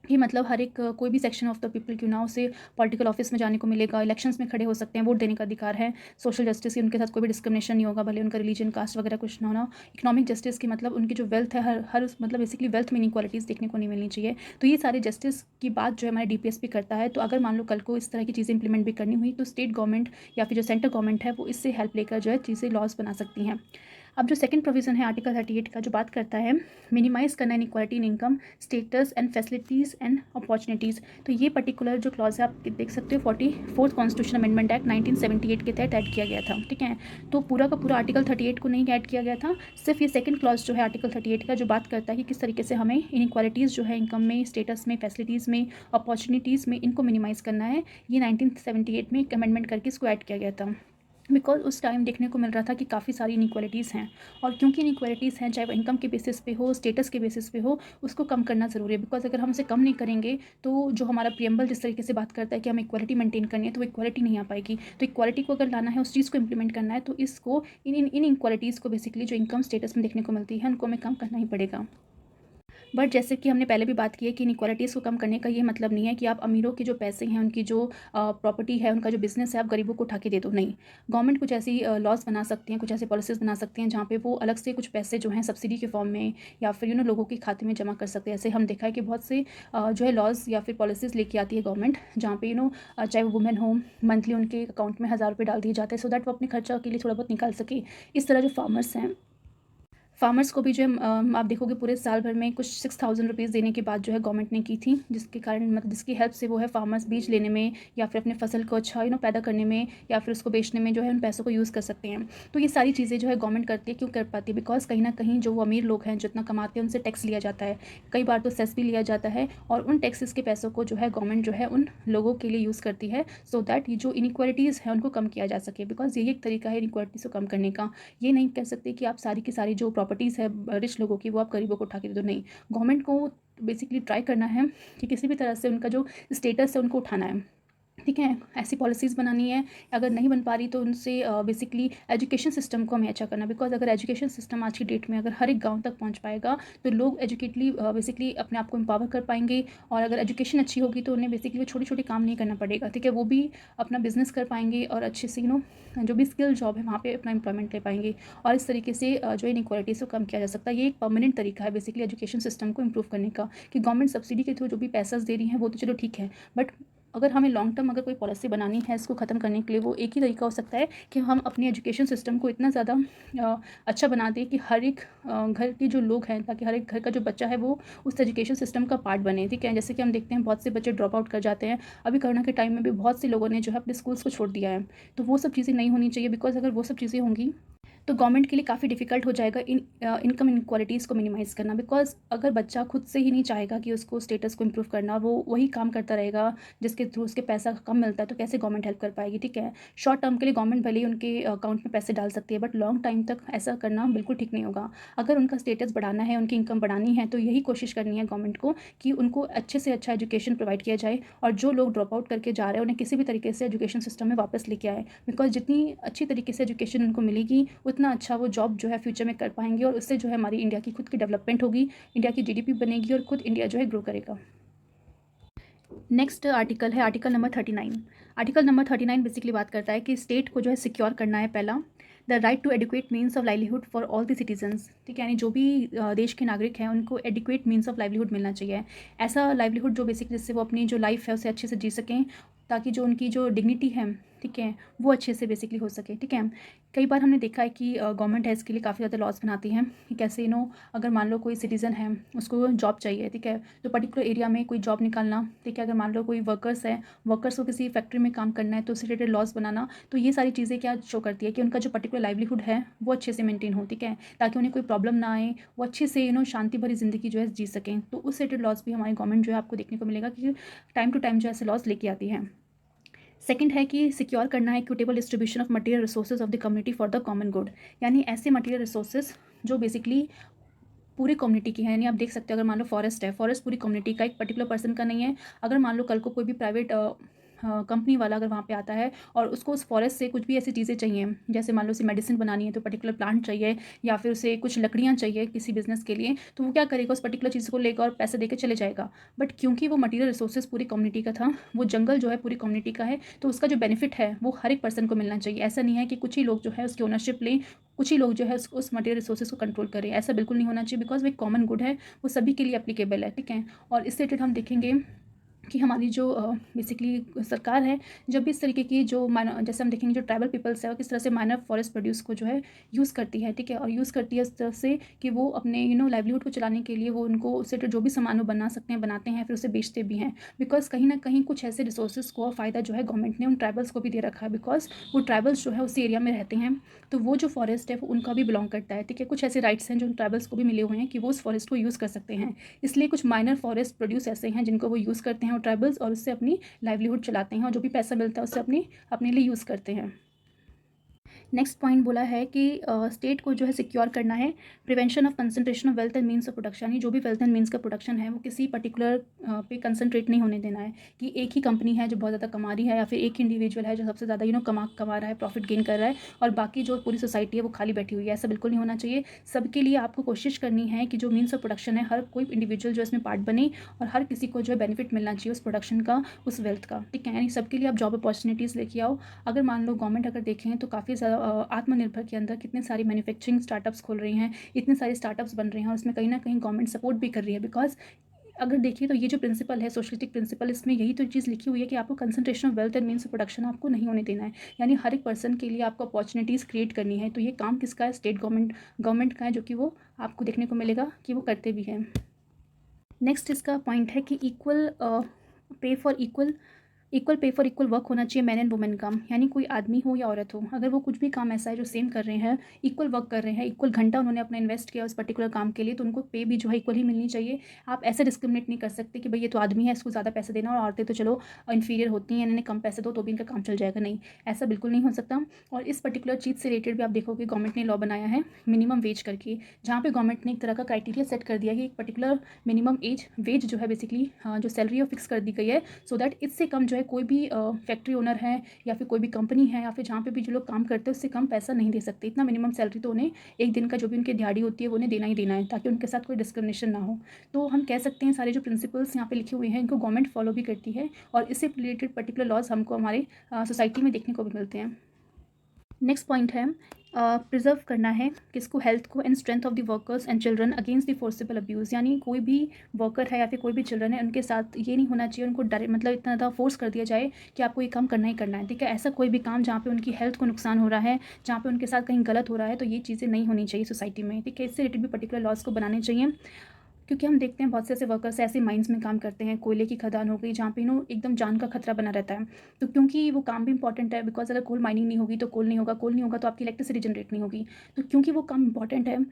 कि मतलब हर एक कोई भी सेक्शन ऑफ द पीपल क्यों ना उसे पॉलिटिकल ऑफिस में जाने को मिलेगा, इलेक्शंस में खड़े हो सकते हैं, वोट देने का अधिकार है। सोशल जस्टिस की उनके साथ कोई भी डिस्क्रिमिनेशन नहीं होगा, भले उनका रिलीजन, कास्ट वगैरह कुछ ना होना। इकोनॉमिक जस्टिस की मतलब उनकी जो वेल्थ है, हर मतलब बेसिकली वेल्थ में इनक्वालिटीज़ देखने को नहीं मिलनी चाहिए। तो ये सारे जस्टिस की बात जो है हमारे डीपीएसपी करता है। तो अगर मान लो कल को इस तरह की चीज़ें इंप्लीमेंट भी करनी हुई तो स्टेट गवर्नमेंट या फिर जो सेंट्रल गवर्नमेंट है वो इससे हेल्प लेकर जो है चीज़ें लॉज बना सकती हैं। अब जो सेकंड प्रोविज़न है आर्टिकल 38 का, जो बात करता है मिनिमाइज करना inequality in income, status and facilities and opportunities. तो ये पर्टिकुलर जो क्लॉज है आप देख सकते हो 44th कॉन्स्टिट्यूशन अमेंडमेंट एक्ट 1978 के तहत ऐड किया गया था, ठीक है। तो पूरा का पूरा आर्टिकल 38 को नहीं ऐड किया गया था, सिर्फ ये सेकंड क्लॉज जो है आर्टिकल 38 का, जो बात करता है कि किस तरीके से हमें इनइक्वालिटीज़ जो है इनकम में, स्टेटस में, फैसिलिटीज़ में, अपॉर्चुनिटीज़ में, इनको मिनिमाइज़ करना है। ये 1978 में एक अमेंडमेंट करके इसको ऐड किया गया था। बिकॉज उस टाइम देखने को मिल रहा था कि काफ़ी सारी इनइक्वालिटीज़ हैं, और क्योंकि इनइक्वालिटीज़ हैं, चाहे वो इनकम के बेसिस पे हो, स्टेटस के बेसिस पे हो, उसको कम करना ज़रूरी है। बिकॉज अगर हम उसे कम नहीं करेंगे तो जो हमारा प्रियम्बल जिस तरीके से बात करता है कि हमें इक्वालिटी मेंटेन करनी है, तो वो इक्वालिटी नहीं आ पाएगी। तो इक्वालिटी को अगर लाना है, उस चीज़ को इंप्लीमेंट करना है, तो इसको इन इनइक्वालिटीज़ को बेसिकली जो इनकम स्टेटस में देखने को मिलती है उनको हमें कम करना ही पड़ेगा। बट जैसे कि हमने पहले भी बात की है कि इनइक्वालिटीज़ को कम करने का ये मतलब नहीं है कि आप अमीरों के जो पैसे हैं, उनकी जो प्रॉपर्टी है, उनका जो बिज़नेस है, आप गरीबों को उठा के दे दो, नहीं। गवर्नमेंट कुछ ऐसी लॉज बना सकती हैं, कुछ ऐसी पॉलिसीज़ बना सकती हैं जहाँ पे वो अलग से कुछ पैसे जो हैं सब्सिडी के फॉर्म में या फिर लोगों के खाते में जमा कर सकते हैं। ऐसे हम देखा है कि बहुत से जो है लॉज या फिर पॉलिसीज़ लेके आती है गवर्नमेंट, जहाँ पे चाहे वो वुमेन हो, मंथली उनके अकाउंट में 1000 रुपये डाल दिए जाते हैं, सो दैट वो अपने खर्चा के लिए थोड़ा बहुत निकाल सके। इस तरह जो फार्मर्स हैं, फार्मर्स को भी जो है आप देखोगे पूरे साल भर में कुछ 6000 रुपीज़ देने की बात जो है गवर्नमेंट ने की थी, जिसके कारण मतलब जिसकी हेल्प से वो है फार्मर्स बीज लेने में या फिर अपने फसल को अच्छा पैदा करने में या फिर उसको बेचने में जो है उन पैसों को यूज़ कर सकते हैं। तो ये सारी चीज़ें जो है गवर्नमेंट करती है, क्यों कर पाती है? बिकॉज कहीं ना कहीं जो वो अमीर लोग हैं, जितना कमाते हैं उनसे टैक्स लिया जाता है, कई बार तो सेस भी लिया जाता है, और उन टैक्सेस के पैसों को जो है गवर्नमेंट जो है उन लोगों के लिए यूज़ करती है, सो दैट ये जो इनइक्वालिटीज़ है उनको कम किया जा सके। बिकॉज ये एक तरीका है इनइक्वालिटीज़ को कम करने का। ये नहीं कह सकते कि आप सारी की सारी जो प्रॉपर्टीज़ है रिच लोगों की वो आप गरीबों को उठा के दे दो, नहीं। गवर्नमेंट को बेसिकली ट्राई करना है कि किसी भी तरह से उनका जो स्टेटस है उनको उठाना है, ठीक है। ऐसी पॉलिसीज़ बनानी है। अगर नहीं बन पा रही तो उनसे बेसिकली एजुकेशन सिस्टम को हमें अच्छा करना। बिकॉज अगर एजुकेशन सिस्टम आज की डेट में अगर हर एक गांव तक पहुंच पाएगा तो लोग एजुकेटली बेसिकली अपने आप को एम्पावर कर पाएंगे, और अगर एजुकेशन अच्छी होगी तो उन्हें बेसिकली वो छोटे छोटे काम नहीं करना पड़ेगा, ठीक है। वो भी अपना बिजनेस कर पाएंगे और अच्छे से जो भी स्किल जॉब है वहाँ पे अपना एम्प्लॉयमेंट ले पाएंगे, और इस तरीके से जो इनइक्वालिटीज़ को कम किया जा सकता है। ये एक परमानेंट तरीका है बेसिकली एजुकेशन सिस्टम को इम्प्रूव करने का, कि गवर्नमेंट सब्सिडी के थ्रू जो भी पैसा दे रही हैं वो तो चलो ठीक है, बट अगर हमें लॉन्ग टर्म अगर कोई पॉलिसी बनानी है इसको ख़त्म करने के लिए, वो एक ही तरीका हो सकता है कि हम अपनी एजुकेशन सिस्टम को इतना ज़्यादा अच्छा बना दें कि हर एक घर के जो लोग हैं, ताकि हर एक घर का जो बच्चा है वो उस एजुकेशन सिस्टम का पार्ट बने, ठीक है। जैसे कि हम देखते हैं बहुत से बच्चे ड्रॉप आउट कर जाते हैं। अभी कोरोना के टाइम में भी बहुत से लोगों ने जो है अपने स्कूल्स को छोड़ दिया है, तो वो सब चीज़ें नहीं होनी चाहिए। बिकॉज अगर वो सब चीज़ें होंगी तो गवर्नमेंट के लिए काफ़ी डिफिकल्ट हो जाएगा इनकम इनक्वालिटीज़ को मिनिमाइज़ करना। बिकॉज अगर बच्चा खुद से ही नहीं चाहेगा कि उसको स्टेटस को इम्प्रूव करना, वो वही काम करता रहेगा जिसके थ्रू उसके पैसा कम मिलता है, तो कैसे गवर्नमेंट हेल्प कर पाएगी, ठीक है। शॉर्ट टर्म के लिए गवर्नमेंट भले ही उनके अकाउंट में पैसे डाल सकती है, बट लॉन्ग टाइम तक ऐसा करना बिल्कुल ठीक नहीं होगा। अगर उनका स्टेटस बढ़ाना है, उनकी इनकम बढ़ानी है, तो यही कोशिश करनी है गवर्नमेंट को कि उनको अच्छे से अच्छा एजुकेशन प्रोवाइड किया जाए, और जो लोग ड्रॉप आउट करके जा रहे हैं उन्हें किसी भी तरीके से एजुकेशन सिस्टम में वापस लेके आए। बिकॉज जितनी अच्छी तरीके से एजुकेशन उनको मिलेगी उतना अच्छा वो जॉब जो है फ्यूचर में कर पाएंगे, और उससे जो है हमारी इंडिया की खुद की डेवलपमेंट होगी, इंडिया की जीडीपी बनेगी और खुद इंडिया जो है ग्रो करेगा। नेक्स्ट आर्टिकल है article number 39। Article number 39 basically बात करता है कि स्टेट को जो है सिक्योर करना है पहला the right to adequate means of livelihood for all the citizens, ठीक है। यानी जो भी देश के नागरिक हैं उनको एडिक्वेट मीन्स ऑफ लाइवलीहुड मिलना चाहिए। ऐसा लाइवलीहुड जो बेसिकली जिससे वो अपनी जो लाइफ है उसे अच्छे से जी सकें, ताकि जो उनकी जो डिग्निटी है, ठीक है, वो अच्छे से बेसिकली हो सके। ठीक है, कई बार हमने देखा है कि गवर्नमेंट है इसके लिए काफ़ी ज़्यादा लॉज बनाती है कि कैसे अगर मान लो कोई सिटीज़न है, उसको जॉब चाहिए, ठीक है, तो पर्टिकुलर एरिया में कोई जॉब निकालना, ठीक है, अगर मान लो कोई वर्कर्स है, वर्कर्स को किसी फैक्ट्री में काम करना है तो उससे रिलेटेड लॉज बनाना, तो ये सारी चीज़ें क्या शो करती है कि उनका जो पर्टिकुलर लाइवलीहुड है वो अच्छे से मेंटेन हो, ठीक है, ताकि उन्हें कोई प्रॉब्लम ना आए, वो अच्छे से शांति भरी ज़िंदगी जो है जी सकें। तो उस रिलेटेड लॉज भी हमारी गवर्नमेंट जो है आपको देखने को मिलेगा कि टाइम टू टाइम जो ऐसे लॉज लेके आती है। सेकंड है कि सिक्योर करना है equitable distribution of material resources of the community for the common good, यानी ऐसे मटेरियल रिसोर्सेज जो बेसिकली पूरी कम्युनिटी की है। यानी आप देख सकते हो अगर मान लो फॉरेस्ट है, फॉरेस्ट पूरी कम्युनिटी का, एक पर्टिकुलर पर्सन का नहीं है। अगर मान लो कल को कोई भी प्राइवेट कंपनी वाला अगर वहाँ पे आता है और उसको उस फॉरेस्ट से कुछ भी ऐसी चीज़ें चाहिए, जैसे मान लो उसे मेडिसिन बनानी है तो पर्टिकुलर प्लांट चाहिए, या फिर उसे कुछ लकड़ियाँ चाहिए किसी बिजनेस के लिए, तो वो क्या करेगा, उस पर्टिकुलर चीज़ को लेकर और पैसे देकर चले जाएगा। बट क्योंकि वो मटीरियल रिसोर्सेज पूरी कम्युनिटी का था, वो जंगल जो है पूरी कम्युनिटी का है, तो उसका जो बेनिफिट है वो हर एक पर्सन को मिलना चाहिए। ऐसा नहीं है कि कुछ ही लोग जो है उसकी ओनरशिप लें, कुछ ही लोग जो है उस मटेरियल रिसोर्सेज को कंट्रोल करें, ऐसा बिल्कुल नहीं होना चाहिए, बिकॉज वो एक कॉमन गुड है, वो सभी के लिए एप्लीकेबल है। ठीक है, और इससे रिलेटेड हम देखेंगे कि हमारी जो बेसिकली सरकार है, जब भी इस तरीके की जो जैसे हम देखेंगे जो ट्राइबल पीपल्स है, वो किस तरह से माइनर फॉरेस्ट प्रोड्यूस को जो है यूज़ करती है। ठीक है, और यूज़ करती है इस तरह से कि वो अपने लाइवलीहुड को चलाने के लिए वो उनको उससे जो भी सामान वो बना सकते हैं बनाते हैं, फिर उसे बेचते भी हैं। बिकॉज कहीं ना कहीं कुछ ऐसे रिसोर्सेज को फ़ायदा जो है गवर्नमेंट ने उन ट्राइबल्स को भी दे रखा है, बिकॉज वो ट्राइबल्स जो है उसी एरिया में रहते हैं, तो वो जो फॉरेस्ट है वो उनका भी बिलोंग करता है। ठीक है, कुछ ऐसे राइट्स हैं जो ट्राइबल्स को भी मिले हुए हैं कि वो उस फॉरेस्ट को यूज़ कर सकते हैं। इसलिए कुछ माइनर फॉरेस्ट प्रोड्यूस ऐसे हैं जिनको वो यूज़ करते हैं और ट्राइबल्स, और उससे अपनी लाइवलीहुड चलाते हैं, और जो भी पैसा मिलता है उससे अपने लिए यूज़ करते हैं। नेक्स्ट पॉइंट बोला है कि स्टेट को जो है सिक्योर करना है prevention of concentration of wealth and means of production, यानी जो भी वेल्थ एंड मीन्स का प्रोडक्शन है वो किसी पर्टिकुलर पे कंसंट्रेट नहीं होने देना है कि एक ही कंपनी है जो बहुत ज़्यादा कमा रही है, या फिर एक इंडिविजुअल है जो सबसे ज़्यादा कमा रहा है, प्रॉफिट गेन कर रहा है, और बाकी जो पूरी सोसाइटी है वो खाली बैठी हुई है। ऐसा बिल्कुल नहीं होना चाहिए। सबके लिए आपको कोशिश करनी है कि जो मीन्स ऑफ प्रोडक्शन है हर कोई इंडिविजुअल जो इसमें पार्ट बने, और हर किसी को जो है बेनिफिट मिलना चाहिए उस प्रोडक्शन का, उस वेल्थ का। ठीक है, यानी सबके लिए आप जॉब अपॉर्चुनिटीज़ लेके आओ। अगर मान लो गवर्नमेंट अगर देखें तो काफ़ी ज़्यादा आत्मनिर्भर के अंदर कितने सारी मैन्युफैक्चरिंग स्टार्टअप्स खोल रही हैं, इतने सारे स्टार्टअप्स बन रहे हैं, और इसमें कहीं ना कहीं गवर्नमेंट सपोर्ट भी कर रही है। बिकॉज अगर देखिए तो ये जो प्रिंसिपल है सोशलिस्टिक प्रिंसिपल, इसमें यही तो चीज़ लिखी हुई है कि आपको concentration of wealth and means of production आपको नहीं होने देना है, यानी हर एक पर्सन के लिए आपको अपॉर्चुनिटीज़ क्रिएट करनी है। तो ये काम किसका है, स्टेट गवर्नमेंट का है, जो कि वो आपको देखने को मिलेगा कि वो करते भी हैं। नेक्स्ट इसका पॉइंट है कि equal pay for equal work होना चाहिए मैन एंड वुमेन का, यानी कोई आदमी हो या औरत हो, अगर वो कुछ भी काम ऐसा है जो सेम कर रहे हैं, इक्वल वर्क कर रहे हैं, इक्वल घंटा उन्होंने अपना इन्वेस्ट किया उस पर्टिकुलर काम के लिए, तो उनको पे भी जो है इक्वल ही मिलनी चाहिए। आप ऐसे डिस्क्रिमिनेट नहीं कर सकते कि भाई ये तो आदमी है इसको ज़्यादा पैसे देना, और औरतें तो चलो इन्फीरियर होती हैं, इन्हें कम पैसे दो तो भी इनका काम चल जाएगा। नहीं, ऐसा बिल्कुल नहीं हो सकता। और इस पर्टिकुलर चीज़ से रिलेटेड भी आप देखोगे गवर्नमेंट ने लॉ बनाया है मिनिमम वेज करके, जहाँ पे गवर्नमेंट ने एक तरह का क्राइटेरिया सेट कर दिया है कि एक पर्टिकुलर मिनिमम वेज जो है बेसिकली जो सैलरी है फिक्स कर दी गई है, सो दैट इससे कम जो है कोई भी फैक्ट्री ओनर है या फिर कोई भी कंपनी है या फिर जहाँ पे भी जो लोग काम करते हैं उससे कम पैसा नहीं दे सकते। इतना मिनिमम सैलरी तो उन्हें एक दिन का जो भी उनकी दिहाड़ी होती है वो उन्हें देना ही देना है, ताकि उनके साथ कोई डिस्क्रिमिनेशन ना हो। तो हम कह सकते हैं सारे जो प्रिंसिपल्स यहाँ पे लिखे हुए हैं इनको गवर्नमेंट फॉलो भी करती है, और इससे रिलेटेड पर्टिकुलर लॉज हमको हमारे सोसाइटी में देखने को भी मिलते हैं। नेक्स्ट पॉइंट है प्रिजर्व करना है किसको, हेल्थ को and strength of the workers and children against the forcible abuse, यानी कोई भी वर्कर है या फिर कोई भी चिल्ड्रन है उनके साथ ये नहीं होना चाहिए उनको डायरेक्ट इतना ज़्यादा फोर्स कर दिया जाए कि आपको ये काम करना ही करना है। ठीक है, ऐसा कोई भी काम जहाँ पे उनकी हेल्थ को नुकसान हो रहा है, जहाँ पे उनके साथ कहीं गलत हो रहा है, तो ये चीज़ें नहीं होनी चाहिए सोसाइटी में। ठीक है, इससे रिलेटेड भी पर्टिकुलर लॉज को बनाने चाहिए, क्योंकि हम देखते हैं बहुत से ऐसे वर्कर्स ऐसे माइंस में काम करते हैं, कोयले की खदान हो गई जहाँ पे एकदम जान का खतरा बना रहता है। तो क्योंकि वो काम भी इंपॉर्टेंट है, बिकॉज अगर कोल माइनिंग नहीं होगी तो कोल नहीं होगा, कोल नहीं होगा तो आपकी इलेक्ट्रिसिटी जनरेट नहीं होगी। तो क्योंकि वो काम इंपॉर्टेंट है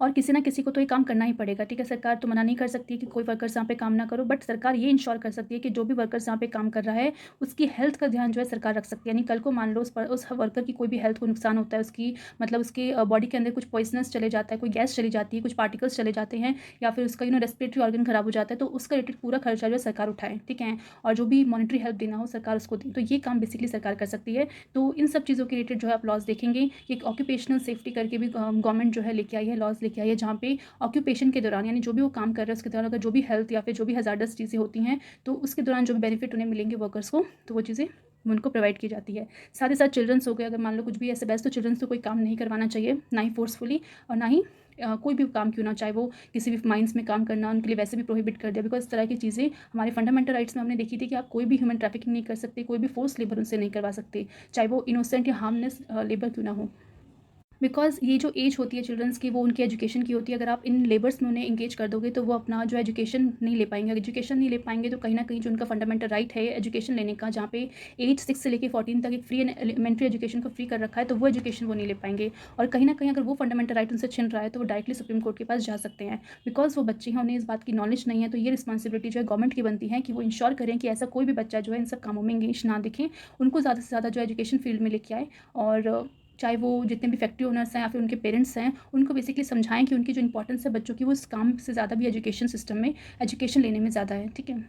और किसी ना किसी को तो ये काम करना ही पड़ेगा। ठीक है, सरकार तो मना नहीं कर सकती कि कोई वर्कर्स यहाँ पे काम ना करो, बट सरकार ये इंश्योर कर सकती है कि जो भी वर्कर्स यहाँ पे काम कर रहा है उसकी हेल्थ का ध्यान जो है सरकार रख सकती है। यानी कल को मान लो उस वर्कर की कोई भी हेल्थ को नुकसान होता है, उसकी मतलब उसके बॉडी के अंदर कुछ पॉइजनस चले जाता है, कोई गैस चली जाती है, कुछ पार्टिकल्स चले जाते हैं, या फिर उसका रेस्पिरेटरी ऑर्गन खराब हो जाता है, तो उसका रिलेटेड पूरा खर्चा जो है सरकार उठाए। ठीक है, और जो भी मॉनिटरी हेल्प देना हो सरकार उसको दे, तो ये काम बेसिकली सरकार कर सकती है। तो इन सब चीज़ों के रिलेटेड जो है आप लॉज देखेंगे, एक ऑक्यूपेशनल सेफ्टी करके भी गवर्नमेंट जो है लेके आई है, लॉज लेके आई है, जहाँ पे ऑक्यूपेशन के दौरान यानी जो भी वो काम कर रहे हैं उसके दौरान अगर जो भी हेल्थ या फिर जो भी हजार्डस चीज़ें होती हैं तो उसके दौरान जो भी बेनिफिट उन्हें मिलेंगे वर्कर्स को, तो वो चीज़ें वो उनको प्रोवाइड की जाती है। साथ ही साथ चिल्ड्रंस हो गए, अगर मान लो कुछ भी ऐसे बेस्ट, तो चिल्ड्रंस को कोई काम नहीं करवाना चाहिए, ना ही फोर्सफुली और ना ही कोई भी काम क्यों ना, चाहे वो किसी भी माइंस में काम करना उनके लिए वैसे भी प्रोहिबिट कर दिया। बिकॉज इस तरह की चीज़ें हमारे फंडामेंटल राइट्स में हमने देखी थी कि आप कोई भी ह्यूमन ट्रैफिकिंग नहीं कर सकते, कोई भी फोर्स लेबर उनसे नहीं करवा सकते, चाहे वो इनोसेंट या हार्मलेस लेबर क्यों ना हो। बिकॉज़ ये जो एज होती है चिल्ड्रंस की, वो उनकी एजुकेशन की होती है। अगर आप इन लेबर्स में उन्हें एंगेज कर दोगे तो वो अपना जो एजुकेशन नहीं ले पाएंगे। एजुकेशन नहीं ले पाएंगे तो कहीं ना कहीं जो उनका फंडामेंटल राइट है एजुकेशन लेने का, जहाँ पे एज 6 से लेकर 14 तक एक फ्री एंड एलिमेंट्री एजुकेशन को फ्री कर रखा है, तो वो एजुकेशन वो नहीं ले पाएंगे। और कहीं ना कहीं अगर वो फंडामेंटल राइट उनसे छिन रहा है तो वो डायरेक्टली सुप्रीम कोर्ट के पास जा सकते हैं। बिकॉज वो बच्चे हैं, उन्हें इस बात की नॉलेज नहीं है, तो ये रिस्पॉन्सिबिलिटी जो है गवर्नमेंट की बनती है कि वो इंश्योर करें कि ऐसा कोई भी बच्चा जो है इन सब कामों में एंगेज ना दिखे, उनको ज़्यादा से ज़्यादा जो एजुकेशन फील्ड में लेके आए। और चाहे वो जितने भी फैक्ट्री ओनर्स हैं या फिर उनके पेरेंट्स हैं, उनको बेसिकली समझाएं कि उनकी जो इंपॉर्टेंस है बच्चों की, वो इस काम से ज़्यादा भी एजुकेशन सिस्टम में एजुकेशन लेने में ज़्यादा है। ठीक है,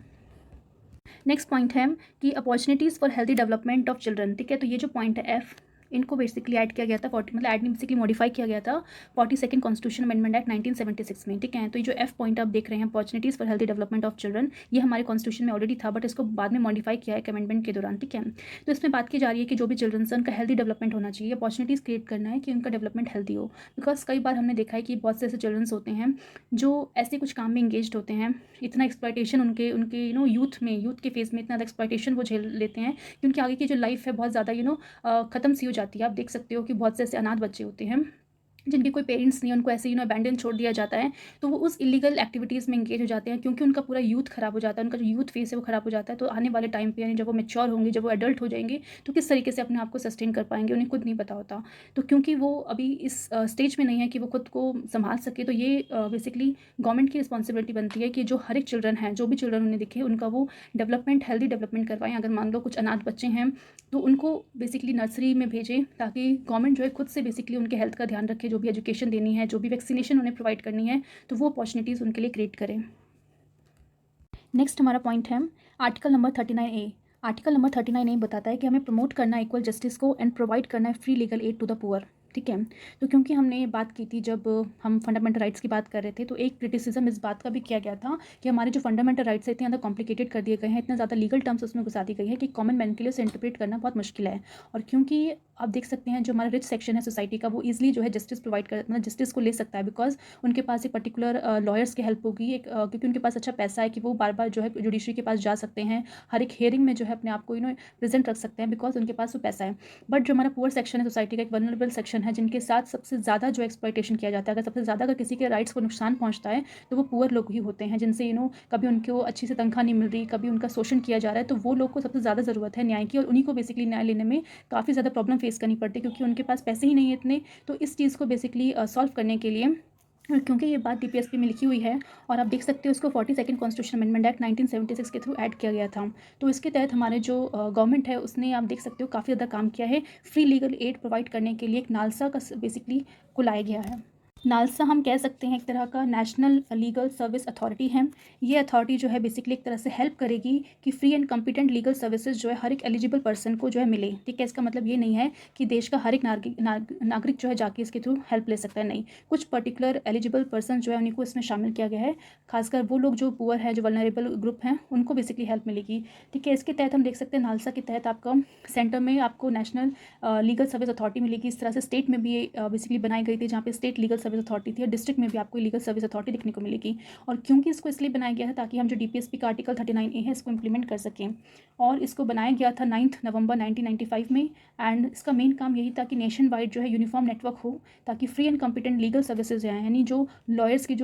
नेक्स्ट पॉइंट है कि opportunities for healthy development of children. ठीक है, तो ये जो पॉइंट है एफ, इनको बेसिकली ऐड किया गया था 40, मतलब ऐड नहीं, बेसिकली मॉडिफाई किया गया था 42nd कॉन्स्टिट्यूशन अमेंडमेंट एक्ट 1976 में। ठीक है, तो ये जो एफ पॉइंट आप देख रहे हैं, opportunities for healthy development of children, ये हमारे कॉन्स्टिट्यूशन में ऑलरेडी था, बट इसको बाद में मॉडिफाई किया है एक अमेंडमेंट के दौरान। ठीक है, तो इसमें बात की जा रही है कि जो भी चिल्ड्रंस हैं उनका हेल्दी डेवलपमेंट होना चाहिए, अपॉर्चुनिटीज़ क्रिएट करना है कि उनका डेवलपमेंट हेल्दी हो। बिकॉज कई बार हमने देखा है कि बहुत से ऐसे चिल्ड्रंस होते हैं जो ऐसे कुछ काम में इंगेज होते हैं, इतना एक्सप्लॉयटेशन उनके उनके यूथ के फेज़ में इतना ज़्यादा एक्सप्लॉयटेशन वो झेल लेते हैं कि उनकी आगे की जो लाइफ है बहुत ज़्यादा ख़त्म सी हो जाती है। आप देख सकते हो कि बहुत से ऐसे अनाथ बच्चे होते हैं जिनके कोई पेरेंट्स नहीं है, उनको ऐसे अबैंडन छोड़ दिया जाता है, तो वो उस इलीगल एक्टिविटीज़ में एंगेज हो जाते हैं, क्योंकि उनका पूरा यूथ ख़राब हो जाता है, उनका जो यूथ फेस है वो ख़राब हो जाता है। तो आने वाले टाइम पे, यानी जब वो मैच्योर होंगे, जब वो एडल्ट हो जाएंगे, तो किस तरीके से अपने आप को सस्टेन कर पाएंगे उन्हें खुद नहीं पता होता। तो क्योंकि वो अभी इस स्टेज में नहीं है कि वो खुद को संभाल सके, तो ये बेसिकली गवर्नमेंट की रिस्पॉन्सिबिलिटी बनती है कि जो हर एक चिल्ड्रन है, जो भी चिल्ड्रन उन्हें दिखे, उनका वो डेवलपमेंट, हेल्दी डेवलपमेंट करवाएं। अगर मान लो कुछ अनाथ बच्चे हैं तो उनको बेसिकली नर्सरी में भेजें, ताकि गवर्नमेंट जो है खुद से बेसिकली उनके हेल्थ का ध्यान रखे, जो भी एजुकेशन देनी है, जो भी वैक्सीनेशन उन्हें प्रोवाइड करनी है, तो वो अपॉर्चुनिटीज़ उनके लिए क्रिएट करें। नेक्स्ट हमारा पॉइंट है article number 39A। Article number 39A बताता है कि हमें प्रमोट करना है इक्वल जस्टिस को एंड प्रोवाइड करना है free legal aid to the poor. ठीक है, तो क्योंकि हमने बात की थी जब हम फंडामेंटल राइट्स की बात कर रहे थे, तो एक क्रिटिसिज्म इस बात का भी किया गया था कि हमारे जो फंडामेंटल राइट्स हैं इतने ज़्यादा कॉम्प्लिकेटेड कर दिए गए हैं, इतने ज़्यादा लीगल टर्म्स उसमें घुसा दी गई है कि कॉमन मैन के लिए उसे इंटरप्रेट करना बहुत मुश्किल है। और क्योंकि आप देख सकते हैं जो हमारा रिच सेक्शन है सोसाइटी का, वो ईजिली जो है जस्टिस प्रोवाइड कर, मतलब जस्टिस को ले सकता है, बिकॉज उनके पास एक पर्टिकुलर लॉयर्स की हेल्प होगी, एक क्योंकि उनके पास अच्छा पैसा है कि वो बार बार जो है जुडिशरी के पास जा सकते हैं, हर एक हियरिंग में जो है अपने आप को प्रेजेंट रख सकते हैं, बिकॉज उनके पास वो पैसा है। बट जो हमारा पुअर सेक्शन है सोसाइटी का, एक वल्नरेबल सेक्शन है, जिनके साथ सबसे ज़्यादा जो एक्सप्लॉयटेशन किया जाता है, अगर सबसे ज़्यादा अगर किसी के राइट्स को नुकसान पहुंचता है तो वो पुअर लोग ही होते हैं, जिनसे कभी उनको अच्छी से तनख्वाह नहीं मिल रही, कभी उनका शोषण किया जा रहा है, तो वो लोग को सबसे ज़्यादा ज़रूरत है न्याय की, और उन्हीं को बेसिकली न्याय लेने में काफ़ी ज़्यादा प्रॉब्लम फेस करनी पड़ती है, क्योंकि उनके पास पैसे ही नहीं है इतने। तो इस चीज़ को बेसिकली सॉल्व करने के लिए, और क्योंकि ये बात डीपीएसपी में लिखी हुई है और आप देख सकते हो उसको 42nd कॉन्स्टिट्यूशन अमेंडमेंट एक्ट 1976 के थ्रू ऐड किया गया था, तो इसके तहत हमारे जो गवर्नमेंट है उसने, आप देख सकते हो, काफ़ी ज़्यादा काम किया है फ्री लीगल एड प्रोवाइड करने के लिए। एक नालसा का बेसिकली को लाया गया है। नालसा हम कह सकते हैं एक तरह का नेशनल लीगल सर्विस अथॉरिटी है। ये अथॉरिटी जो है बेसिकली एक तरह से हेल्प करेगी कि free and competent legal services जो है हर एक एलिजिबल पर्सन को जो है मिले। ठीक है, इसका मतलब ये नहीं है कि देश का हर एक नागरिक जो है जाके इसके थ्रू हेल्प ले सकता है, नहीं, कुछ पर्टिकुलर एलिजिबल पर्सन जो है उन्हीं को इसमें शामिल किया गया है, खासकर वो लोग जो पुअर है, जो वल्नरेबल ग्रुप हैं, उनको बेसिकली हेल्प मिलेगी। ठीक है, इसके तहत हम देख सकते हैं नालसा के तहत आपका सेंटर में आपको नेशनल लीगल सर्विस अथॉरिटी मिलेगी। इस तरह से स्टेट में भी बेसिकली बनाई गई थी, जहाँ पे स्टेट लीगल सर्विस अथॉरिटी थी, और डिस्ट्रिक्ट में भी आपको लीगल सर्विस अथॉरिटी देखने को मिलेगी। और क्योंकि इसको इसलिए बनाया गया है ताकि हम जो डीपीएसपी का आर्टिकल 39A है इसको इंप्लीमेंट कर सकें, और इसको बनाया गया था 9 नवंबर 1995 में। एंड इसका मेन काम यही था कि नेशन वाइड जो है यूनिफॉर्म नेटवर्क हो, ताकि free and competent legal services हैं, यानी जो लॉयर्स की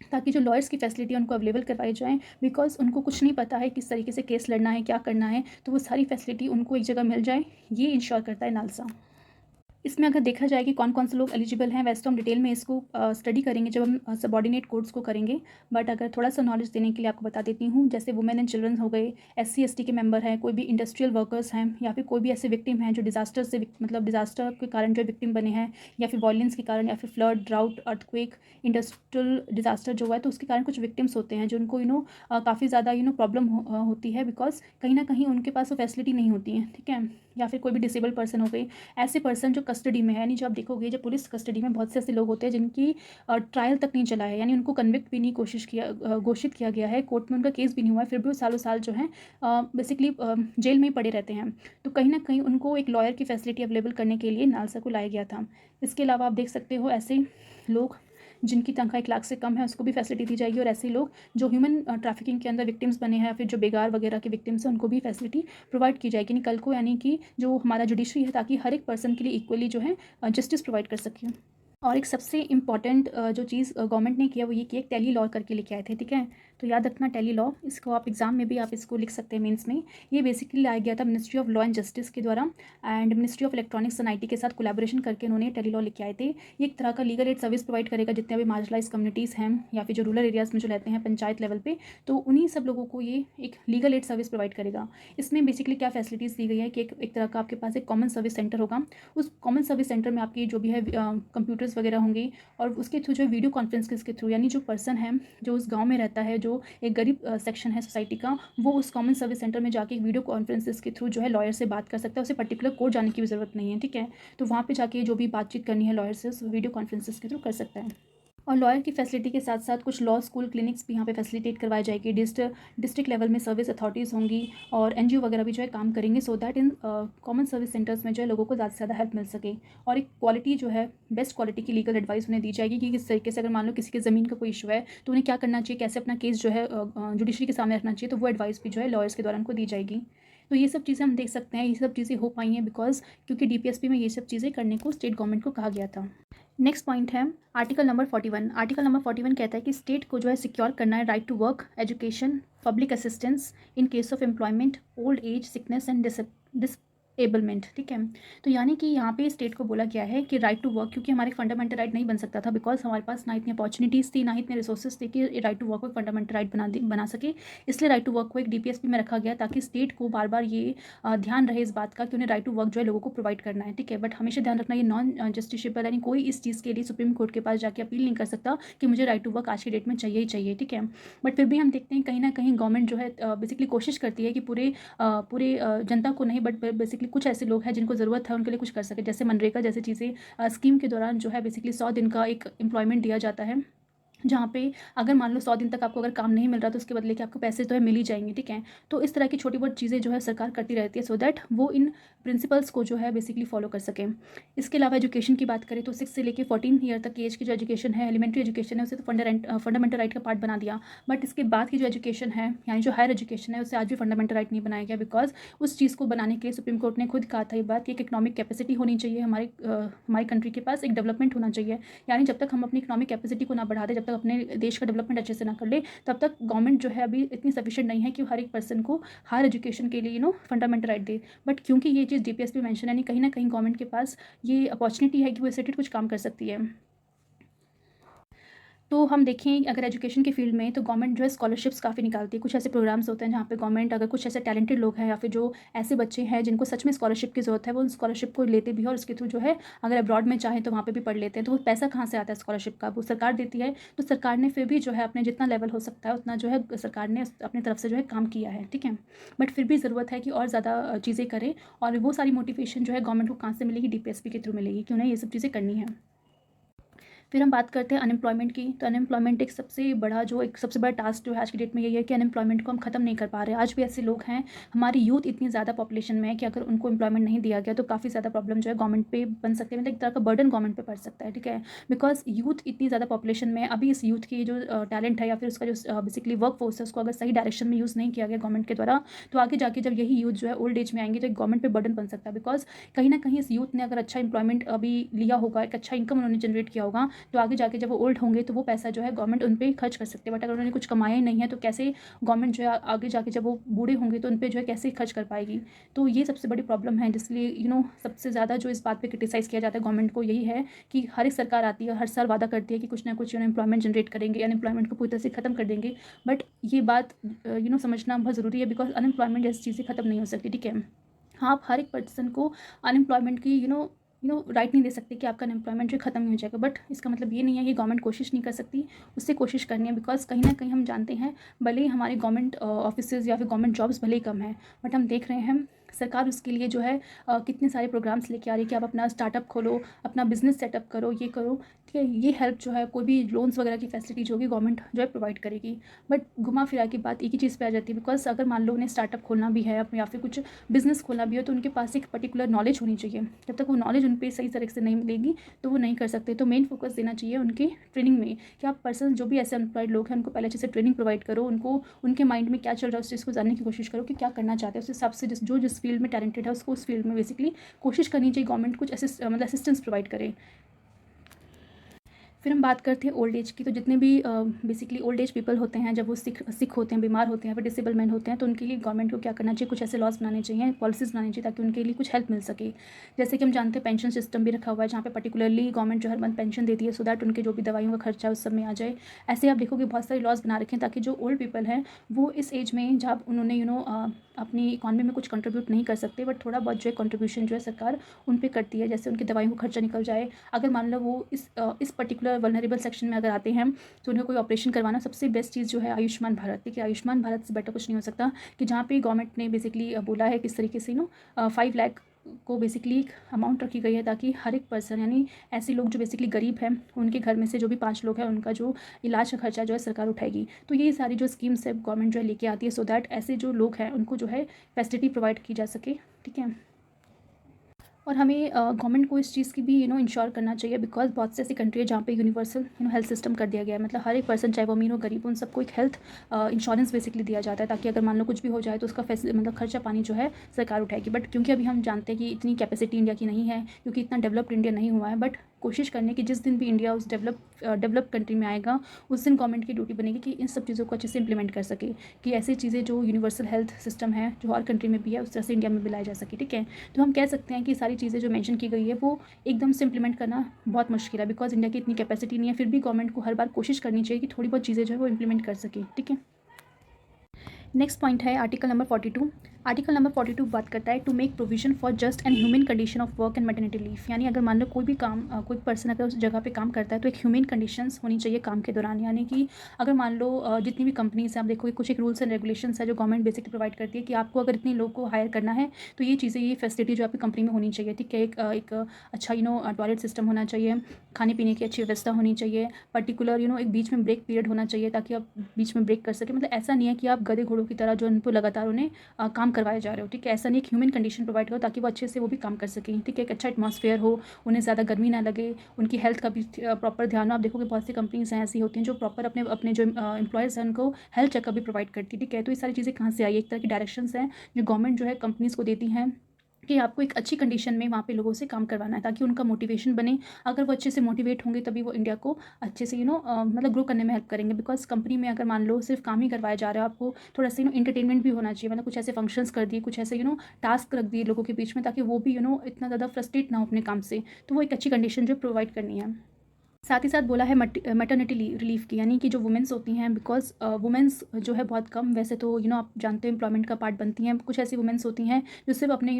ताकि जो लॉयर्स की फैसिलिटी है उनको अवेलेबल करवाई जाएँ, बिकॉज उनको कुछ नहीं पता है किस तरीके से केस लड़ना है, क्या करना है, तो वो सारी फैसिलिटी उनको एक जगह मिल जाए, ये इंश्योर करता है नालसा। इसमें अगर देखा जाए कि कौन कौन से लोग एलिजिबल हैं, वैसे तो हम डिटेल में इसको स्टडी करेंगे जब हम सबॉर्डिनेट कोड्स को करेंगे, बट अगर थोड़ा सा नॉलेज देने के लिए आपको बता देती हूँ, जैसे वुमेन एंड चिल्ड्रन हो गए, SC ST के मेंबर हैं, कोई भी इंडस्ट्रियल वर्कर्स हैं, या फिर कोई भी ऐसे विक्टिम हैं जो डिजास्टर से मतलब डिजास्टर के कारण जो विक्टिम बने हैं, या फिर वॉयलेंस के कारण, या फिर flood, drought, earthquake, industrial disaster जो है, तो उसके कारण कुछ विक्टिम्स होते हैं जो उनको काफ़ी ज़्यादा प्रॉब्लम होती है, बिकॉज कहीं ना कहीं उनके पास वो फैसिलिटी नहीं होती है। ठीक है, या फिर कोई भी डिसेबल्ड पर्सन हो गई, ऐसे पर्सन जो कस्टडी में है, यानी जो आप देखोगे जब पुलिस कस्टडी में बहुत से ऐसे लोग होते हैं जिनकी ट्रायल तक नहीं चला है, यानी उनको कन्विक्ट भी नहीं घोषित किया गया है, कोर्ट में उनका केस भी नहीं हुआ है, फिर भी वो सालों साल जो है बेसिकली जेल में ही पड़े रहते हैं। तो कहीं ना कहीं उनको एक लॉयर की फैसिलिटी अवेलेबल करने के लिए नालसा को लाया गया था। इसके अलावा आप देख सकते हो ऐसे लोग जिनकी तनख्वाह 1 लाख से कम है उसको भी फैसिलिटी दी जाएगी, और ऐसे लोग जो ह्यूमन ट्रैफिकिंग के अंदर विक्टिम्स बने हैं या फिर जो बेगार वगैरह के विक्टिम्स हैं उनको भी फैसिलिटी प्रोवाइड की जाएगी निकल को, यानी कि जो हमारा जुडिशरी है, ताकि हर एक पर्सन के लिए इक्वली जो है जस्टिस प्रोवाइड कर सके। और एक सबसे इम्पॉर्टेंट जो चीज़ गवर्नमेंट ने किया वो ये कि एक टेली लॉ करके लेके आए थे, ठीक है। तो याद रखना टेली लॉ, इसको आप एग्जाम में भी आप इसको लिख सकते हैं मेंस में। ये बेसिकली लाया गया था ministry of law and justice के द्वारा and ministry of electronics and IT के साथ कोलैबोरेशन करके उन्होंने टेली लॉ लेके आए थे। ये एक तरह का लीगल एड सर्विस प्रोवाइड करेगा जितने भी मार्जिनलाइज कम्युनिटीज़ हैं या फिर जो रूरल एरियाज़ में जो रहते हैं पंचायत लेवल पे, तो उन्हीं सब लोगों को ये एक लीगल एड सर्विस प्रोवाइड करेगा। इसमें बेसिकली क्या फैसिलिटीज़ दी गई है कि एक तरह का आपके पास एक कॉमन सर्विस सेंटर होगा। उस कॉमन सर्विस सेंटर में आपकी जो भी है कंप्यूटर्स वगैरह होंगे, और उसके थ्रू जो वीडियो कॉन्फ्रेंस के थ्रू, यानी जो पर्सन है जो उस गांव में रहता है, जो एक गरीब सेक्शन है सोसाइटी का, वो उस कॉमन सर्विस सेंटर में जाके एक वीडियो कॉन्फ्रेंसेस के थ्रू जो है लॉयर से बात कर सकता है। उसे पर्टिकुलर कोर्ट जाने की भी ज़रूरत नहीं है, ठीक है। तो वहाँ पे जाके जो भी बातचीत करनी है लॉयर से उस वीडियो कॉन्फ्रेंसेस के थ्रू कर सकता है। और लॉयर की फैसिलिटी के साथ साथ कुछ लॉ स्कूल क्लिनिक्स भी यहाँ पे फैसिलिटेट करवाई जाएगी। डिस्ट्रिक्ट लेवल में सर्विस अथॉरिटीज़ होंगी और एनजीओ वगैरह भी जो है काम करेंगे, so that in common service centres में जो है लोगों को ज़्यादा से ज़्यादा हेल्प मिल सके। और एक क्वालिटी जो है बेस्ट क्वालिटी की लीगल एडवाइस उन्हें दी जाएगी कि किस तरीके से अगर मान लो किसी की ज़मीन का कोई इशू है तो उन्हें क्या करना चाहिए, कैसे अपना केस जो है जुडिशरी के सामने रखना चाहिए, तो वो एडवाइस भी जो है लॉयर्स के द्वारा उनको दी जाएगी। तो ये सब चीज़ें हम देख सकते हैं, ये सब चीज़ें हो पाई हैं बिकॉज क्योंकि डीपीएसपी में ये सब चीज़ें करने को स्टेट गवर्नमेंट को कहा गया था। नेक्स्ट पॉइंट है आर्टिकल नंबर 41। आर्टिकल नंबर 41 कहता है कि स्टेट को जो है सिक्योर करना है right to work, education, public assistance in case of employment, old age, sickness and disablement, ठीक है। तो यानी कि यहाँ पे स्टेट को बोला गया है कि राइट टू वर्क, क्योंकि हमारे फंडामेंटल राइट नहीं बन सकता था बिकॉज हमारे पास ना इतनी अपॉर्चुनिटीज़ थी ना ही इतने रिसोर्सेज थे कि राइट टू वर्क को एक फंडामेंटल राइट बना सके। इसलिए राइट टू वर्क को एक डीपीएसपी में रखा गया ताकि स्टेट को बार बार ये ध्यान रहे इस बात का कि उन्हें राइट टू वर्क जो है लोगों को प्रोवाइड करना है, ठीक है। बट हमेशा ध्यान रखना ये नॉन जस्टिसेबल, यानी कोई इस चीज़ के लिए सुप्रीम कोर्ट के पास जाके अपील नहीं कर सकता कि मुझे राइट टू वर्क आज की डेट में चाहिए ही चाहिए, ठीक है। बट फिर भी हम देखते हैं कहीं ना कहीं गवर्नमेंट जो है बेसिकली कोशिश करती है कि पूरे जनता को नहीं बट बेसिकली कुछ ऐसे लोग हैं जिनको ज़रूरत है उनके लिए कुछ कर सके। जैसे मनरेगा जैसी चीज़ें स्कीम के दौरान जो है बेसिकली 100 दिन का एक एम्प्लॉयमेंट दिया जाता है, जहाँ पे अगर मान लो 100 दिन तक आपको अगर काम नहीं मिल रहा तो उसके बदले कि आपको पैसे तो है मिल ही जाएंगे, ठीक है। तो इस तरह की छोटी बहुत चीज़ें जो है सरकार करती रहती है सो दैट वो इन प्रिंसिपल्स को जो है बेसिकली फॉलो कर सकें। इसके अलावा एजुकेशन की बात करें तो 6 से लेकर 14 ईयर तक की एज की जो एजुकेशन है, एलिमेंट्री एजुकेशन है, उसे तो फंडामेंटल राइट का पार्ट बना दिया। बट इसके बाद की जो एजुकेशन है यानी जो हायर एजुकेशन है उसे आज भी फंडामेंटल राइट नहीं बनाया गया बिकॉज उस चीज़ को बनाने के लिए सुप्रीम कोर्ट ने खुद कहा था ये बात कि एक इकोनॉमिक कैपेसिटी होनी चाहिए हमारी कंट्री के पास, एक डेवलपमेंट होना चाहिए। यानी जब तक हम अपनी इकोनॉमिक कैपेसिटी को ना बढ़ा दे, जब तक अपने देश का डेवलपमेंट अच्छे से ना कर ले, तब तक गवर्नमेंट जो है अभी इतनी सफिशिएंट नहीं है कि हर एक पर्सन को हायर एजुकेशन के लिए फंडामेंटल राइट दे। बट क्योंकि ये चीज़ डीपीएसपी मेंशन है, कहीं ना कहीं गवर्नमेंट के पास ये अपॉर्चुनिटी है कि वो इससे कुछ काम कर सकती है। तो हम देखें अगर एजुकेशन के फील्ड में तो गवर्नमेंट जो है स्कॉलरशिप्स काफ़ी निकालती है। कुछ ऐसे प्रोग्राम्स होते हैं जहाँ पे गवर्नमेंट अगर कुछ ऐसे टैलेंटेड लोग हैं या फिर जो ऐसे बच्चे हैं जिनको सच में स्कॉलरशिप की ज़रूरत है वो उन स्कॉलरशिप को लेते भी है और उसके थ्रू जो है अगर अब्रॉड में चाहें तो वहाँ पे भी पढ़ लेते हैं। तो वो पैसा कहाँ से आता है स्कॉलरशिप का, वो सरकार देती है। तो सरकार ने फिर भी जो है अपने जितना लेवल हो सकता है उतना जो है सरकार ने अपनी तरफ से जो है काम किया है, ठीक है। बट फिर भी ज़रूरत है कि और ज़्यादा चीज़ें करें और वो सारी मोटिवेशन जो है गवर्नमेंट को कहाँ से मिलेगी, डीपीएसपी के थ्रू मिलेगी कि उन्हें ये सब चीज़ें करनी है। फिर हम बात करते हैं अनएम्प्लॉयमेंट की। तो अनएम्प्लॉयमेंट एक सबसे बड़ा टास्क जो है आज की डेट में यही है कि अनएम्प्लॉयमेंट को हम ख़त्म नहीं कर पा रहे। आज भी ऐसे लोग हैं, हमारी यूथ इतनी ज़्यादा पॉपुलेशन में है कि अगर उनको एम्प्लॉयमेंट नहीं दिया गया तो काफ़ी ज़्यादा प्रॉब्लम जो है गवर्नमेंट पे बन सकती है, मतलब एक तरह का बर्डन गवर्नमेंट पे पड़ सकता है, ठीक है। बिकॉज यूथ इतनी ज़्यादा पॉपुलेशन में अभी इस यूथ की जो टैलेंट है या फिर उसका जो बेसिकली वर्क फोर्स है उसको अगर सही डायरेक्शन में यूज़ नहीं किया गया गवर्नमेंट के द्वारा तो आगे जाके जब यही यूथ जो है ओल्ड एज में आएंगे तो एक गवर्नमेंट पे बर्डन बन सकता है। बिकॉज कहीं ना कहीं इस यूथ ने अगर अच्छा एम्प्लॉयमेंट अभी लिया होगा, एक अच्छा इनकम उन्होंने जनरेट किया होगा, तो आगे जाके जब वो ओल्ड होंगे तो वो पैसा जो है गवर्नमेंट उन पर खर्च कर सकते हैं। बट अगर उन्होंने कुछ कमाया ही नहीं है तो कैसे गवर्नमेंट जो है आगे जाके जब वो बूढ़े होंगे तो उन पर जो है कैसे खर्च कर पाएगी। तो ये सबसे बड़ी प्रॉब्लम है जिसलिए सबसे ज़्यादा जो इस बात पे क्रिटिसाइज़ किया जाता है गवर्नमेंट को यही है कि हर एक सरकार आती है हर साल वादा करती है कि कुछ ना कुछ एम्प्लॉयमेंट जनरेट करेंगे, अनएम्प्लॉयमेंट को पूरी तरह से ख़त्म कर देंगे। बट ये बात समझना बहुत ज़रूरी है बिकॉज अनएम्प्लॉयमेंट जैसी चीज़ें ख़त्म नहीं हो सकती, ठीक है। हाँ, आप हर एक पर्सन को अनएम्प्लॉयमेंट की राइट नहीं दे सकते कि आपका अनएम्प्लॉयमेंट जो ख़त्म ही हो जाएगा। बट इसका मतलब ये नहीं है कि गवर्नमेंट कोशिश नहीं कर सकती, उससे कोशिश करनी है। बिकॉज कहीं ना कहीं हम जानते हैं भले ही हमारे गवर्नमेंट ऑफिसेज या फिर गवर्नमेंट जॉब्स भले ही कम हैं बट हम देख रहे हैं सरकार उसके लिए जो है कितने सारे प्रोग्राम्स लेके आ रही है कि आप अपना स्टार्टअप खोलो, अपना बिजनेस सेटअप करो, ये करो, ठीक है। ये हेल्प जो है कोई भी लोन्स वगैरह की फैसिलिटी जो होगी गवर्नमेंट जो है प्रोवाइड करेगी। बट घुमा फिरा की बात एक ही चीज़ पे आ जाती है, बिकॉज अगर मान लो उन्हें स्टार्टअप खोलना भी है या फिर कुछ बिजनेस खोलना भी हो तो उनके पास एक पर्टिकुलर नॉलेज होनी चाहिए। जब तक वो नॉलेज उन पर सही तरीके से नहीं मिलेगी तो वो नहीं कर सकते। तो मेन फोकस देना चाहिए उनकी ट्रेनिंग में कि आप पर्सन जो भी ऐसे अनएम्प्लॉयड लोग हैं उनको पहले अच्छे से ट्रेनिंग प्रोवाइड करो, उनको उनके माइंड में क्या चल रहा है उस चीज़ को जानने की कोशिश करो कि क्या करना चाहते हैं। उस हिसाब से जिस फील्ड में टैलेंटेड है उसको उस फील्ड में बेसिकली कोशिश करनी चाहिए। गवर्नमेंट कुछ असिस्टेंस प्रोवाइड करे। फिर हम बात करते हैं ओल्ड एज की। तो जितने भी बेसिकली ओल्ड एज पीपल होते हैं, जब वो सिक होते हैं, बीमार होते हैं, फिर डिसेबल मैन होते हैं, तो उनके लिए गवर्नमेंट को क्या करना चाहिए, कुछ ऐसे लॉज बनाने चाहिए, पॉलिसीज़ बनानी चाहिए ताकि उनके लिए कुछ हेल्प मिल सके। जैसे कि हम जानते हैं पेंशन सिस्टम भी रखा हुआ है जहाँ पे पर्टिकुलरली गवर्नमेंट जो हर मंथ पेंशन देती है, सो दैट उनके जो भी दवाइयों का खर्चा है उस सब में आ जाए। ऐसे आप देखोगे बहुत सारे लॉज बना रखे हैं ताकि जो ओल्ड पीपल हैं वो इस एज में जब उन्होंने अपनी इकॉनमी में कुछ कंट्रीब्यूट नहीं कर सकते, बट थोड़ा बहुत जो है कंट्रीब्यूशन जो है सरकार उन पे करती है, जैसे उनकी दवाइयों का खर्चा निकल जाए। अगर मान लो वो इस पर्टिकुलर वल्नरेबल सेक्शन में अगर आते हैं तो उन्हें कोई ऑपरेशन करवाना, सबसे बेस्ट चीज़ जो है आयुष्मान भारत। देखिए आयुष्मान भारत से बेटर कुछ नहीं हो सकता कि जहाँ पे गवर्नमेंट ने बेसिकली बोला है किस तरीके से 5 लाख को बेसिकली एक अमाउंट रखी गई है ताकि हर एक पर्सन, यानी ऐसे लोग जो बेसिकली गरीब हैं उनके घर में से जो भी 5 लोग हैं उनका जो इलाज का खर्चा जो है सरकार उठाएगी। तो ये सारी जो स्कीम्स है गवर्नमेंट जो है लेके आती है, सो दैट ऐसे जो लोग हैं उनको जो है फैसिलिटी प्रोवाइड की जा सके, ठीक है। और हमें गवर्नमेंट को इस चीज़ की भी इंश्योर करना चाहिए, बिकॉज बहुत से ऐसी कंट्री है जहाँ पे यूनिवर्सल हेल्थ सिस्टम कर दिया गया है। मतलब हर एक पर्सन, चाहे वो अमीर हो गरीब हो, उन सबको एक हेल्थ इंश्योरेंस बेसिकली दिया जाता है ताकि अगर मान लो कुछ भी हो जाए तो उसका खर्चा पानी जो है सरकार उठाएगी। बट क्योंकि अभी हम जानते हैं कि इतनी कैपेसिटी इंडिया की नहीं है, क्योंकि इतना डेवलप्ड इंडिया नहीं हुआ है, बट कोशिश करने की जिस दिन भी इंडिया उस डेवलप कंट्री में आएगा उस दिन गवर्नमेंट की ड्यूटी बनेगी कि इन सब चीज़ों को अच्छे से इंप्लीमेंट कर सके, कि ऐसी चीज़ें जो यूनिवर्सल हेल्थ सिस्टम है जो हर कंट्री में भी है उस तरह से इंडिया में भी लाई जा सके, ठीक है। तो हम कह सकते हैं कि सारी चीज़ें जो मेंशन की गई है वो एकदम से इंप्लीमेंट करना बहुत मुश्किल है, बिकॉज इंडिया की इतनी कैपेसिटी नहीं है। फिर भी गवर्नमेंट को हर बार कोशिश करनी चाहिए कि थोड़ी बहुत चीज़ें जो है वो इंप्लीमेंट कर सके, ठीक है। नेक्स्ट पॉइंट है आर्टिकल नंबर 42। आर्टिकल नंबर 42 बात करता है to make provision for just and human condition of work and maternity leave. यानी अगर मान लो कोई भी कोई पर्सन अगर उस जगह पे काम करता है तो एक ह्यूमन कंडीशंस होनी चाहिए काम के दौरान। यानी कि अगर मान लो जितनी भी कंपनीज हैं आप देखोगे कुछ एक रूल्स एंड रेगुलेशंस है जो गवर्नमेंट बेसिकली प्रोवाइड करती है कि आपको अगर इतने लोग को हायर करना है तो ये चीज़ें, ये फैसिलिटी जो आपकी कंपनी में होनी चाहिए, ठीक है। एक अच्छा टॉयलेट सिस्टम होना चाहिए, खाने पीने की अच्छी व्यवस्था होनी चाहिए, पर्टिकुलर एक बीच में ब्रेक पीरियड होना चाहिए ताकि आप बीच में ब्रेक कर सकें। मतलब ऐसा नहीं है कि आप गधे घोड़ों की तरह जो उनको लगातार उन्हें काम करवाए जा रहे हो, ठीक है। ऐसा नहीं, एक ह्यूमन कंडीशन प्रोवाइड करो ताकि वो अच्छे से वो भी काम कर सकें, ठीक है। एक अच्छा एटमॉस्फेयर हो, उन्हें ज़्यादा गर्मी ना लगे, उनकी हेल्थ का भी प्रॉपर ध्यान हो। आप देखोगे बहुत सी कंपनीज हैं ऐसी होती हैं जो प्रॉपर अपने अपने जो एम्प्लॉयज़ हैं उनको हेल्थ चेकअप भी प्रोवाइड करती है, ठीक है। तो ये सारी चीज़ें कहाँ से आई, एक तरह की डायरेक्शंस हैं जो गवर्नमेंट जो है कंपनीज़ को देती हैं कि आपको एक अच्छी कंडीशन में वहाँ पे लोगों से काम करवाना है ताकि उनका मोटिवेशन बने। अगर वो अच्छे से मोटिवेट होंगे तभी वो इंडिया को अच्छे से मतलब ग्रो करने में हेल्प करेंगे। बिकॉज कंपनी में अगर मान लो सिर्फ काम ही करवाया जा रहा है, आपको थोड़ा सा इंटरटेनमेंट भी होना चाहिए। मतलब कुछ ऐसे फंक्शंस कर दिए, कुछ ऐसे टास्क रख दिए लोगों के बीच में ताकि वो भी इतना ज़्यादा फ्रस्ट्रेट ना हो अपने काम से। तो वो एक अच्छी कंडीशन जो प्रोवाइड करनी है। साथ ही साथ बोला है मैटरनिटी रिलीफ की, यानी कि जो वुमेंस होती हैं, बिकॉज वुमेंस जो है बहुत कम, वैसे तो आप जानते हो एम्प्लॉयमेंट का पार्ट बनती हैं। कुछ ऐसी वुमेंस होती हैं जो सिर्फ अपने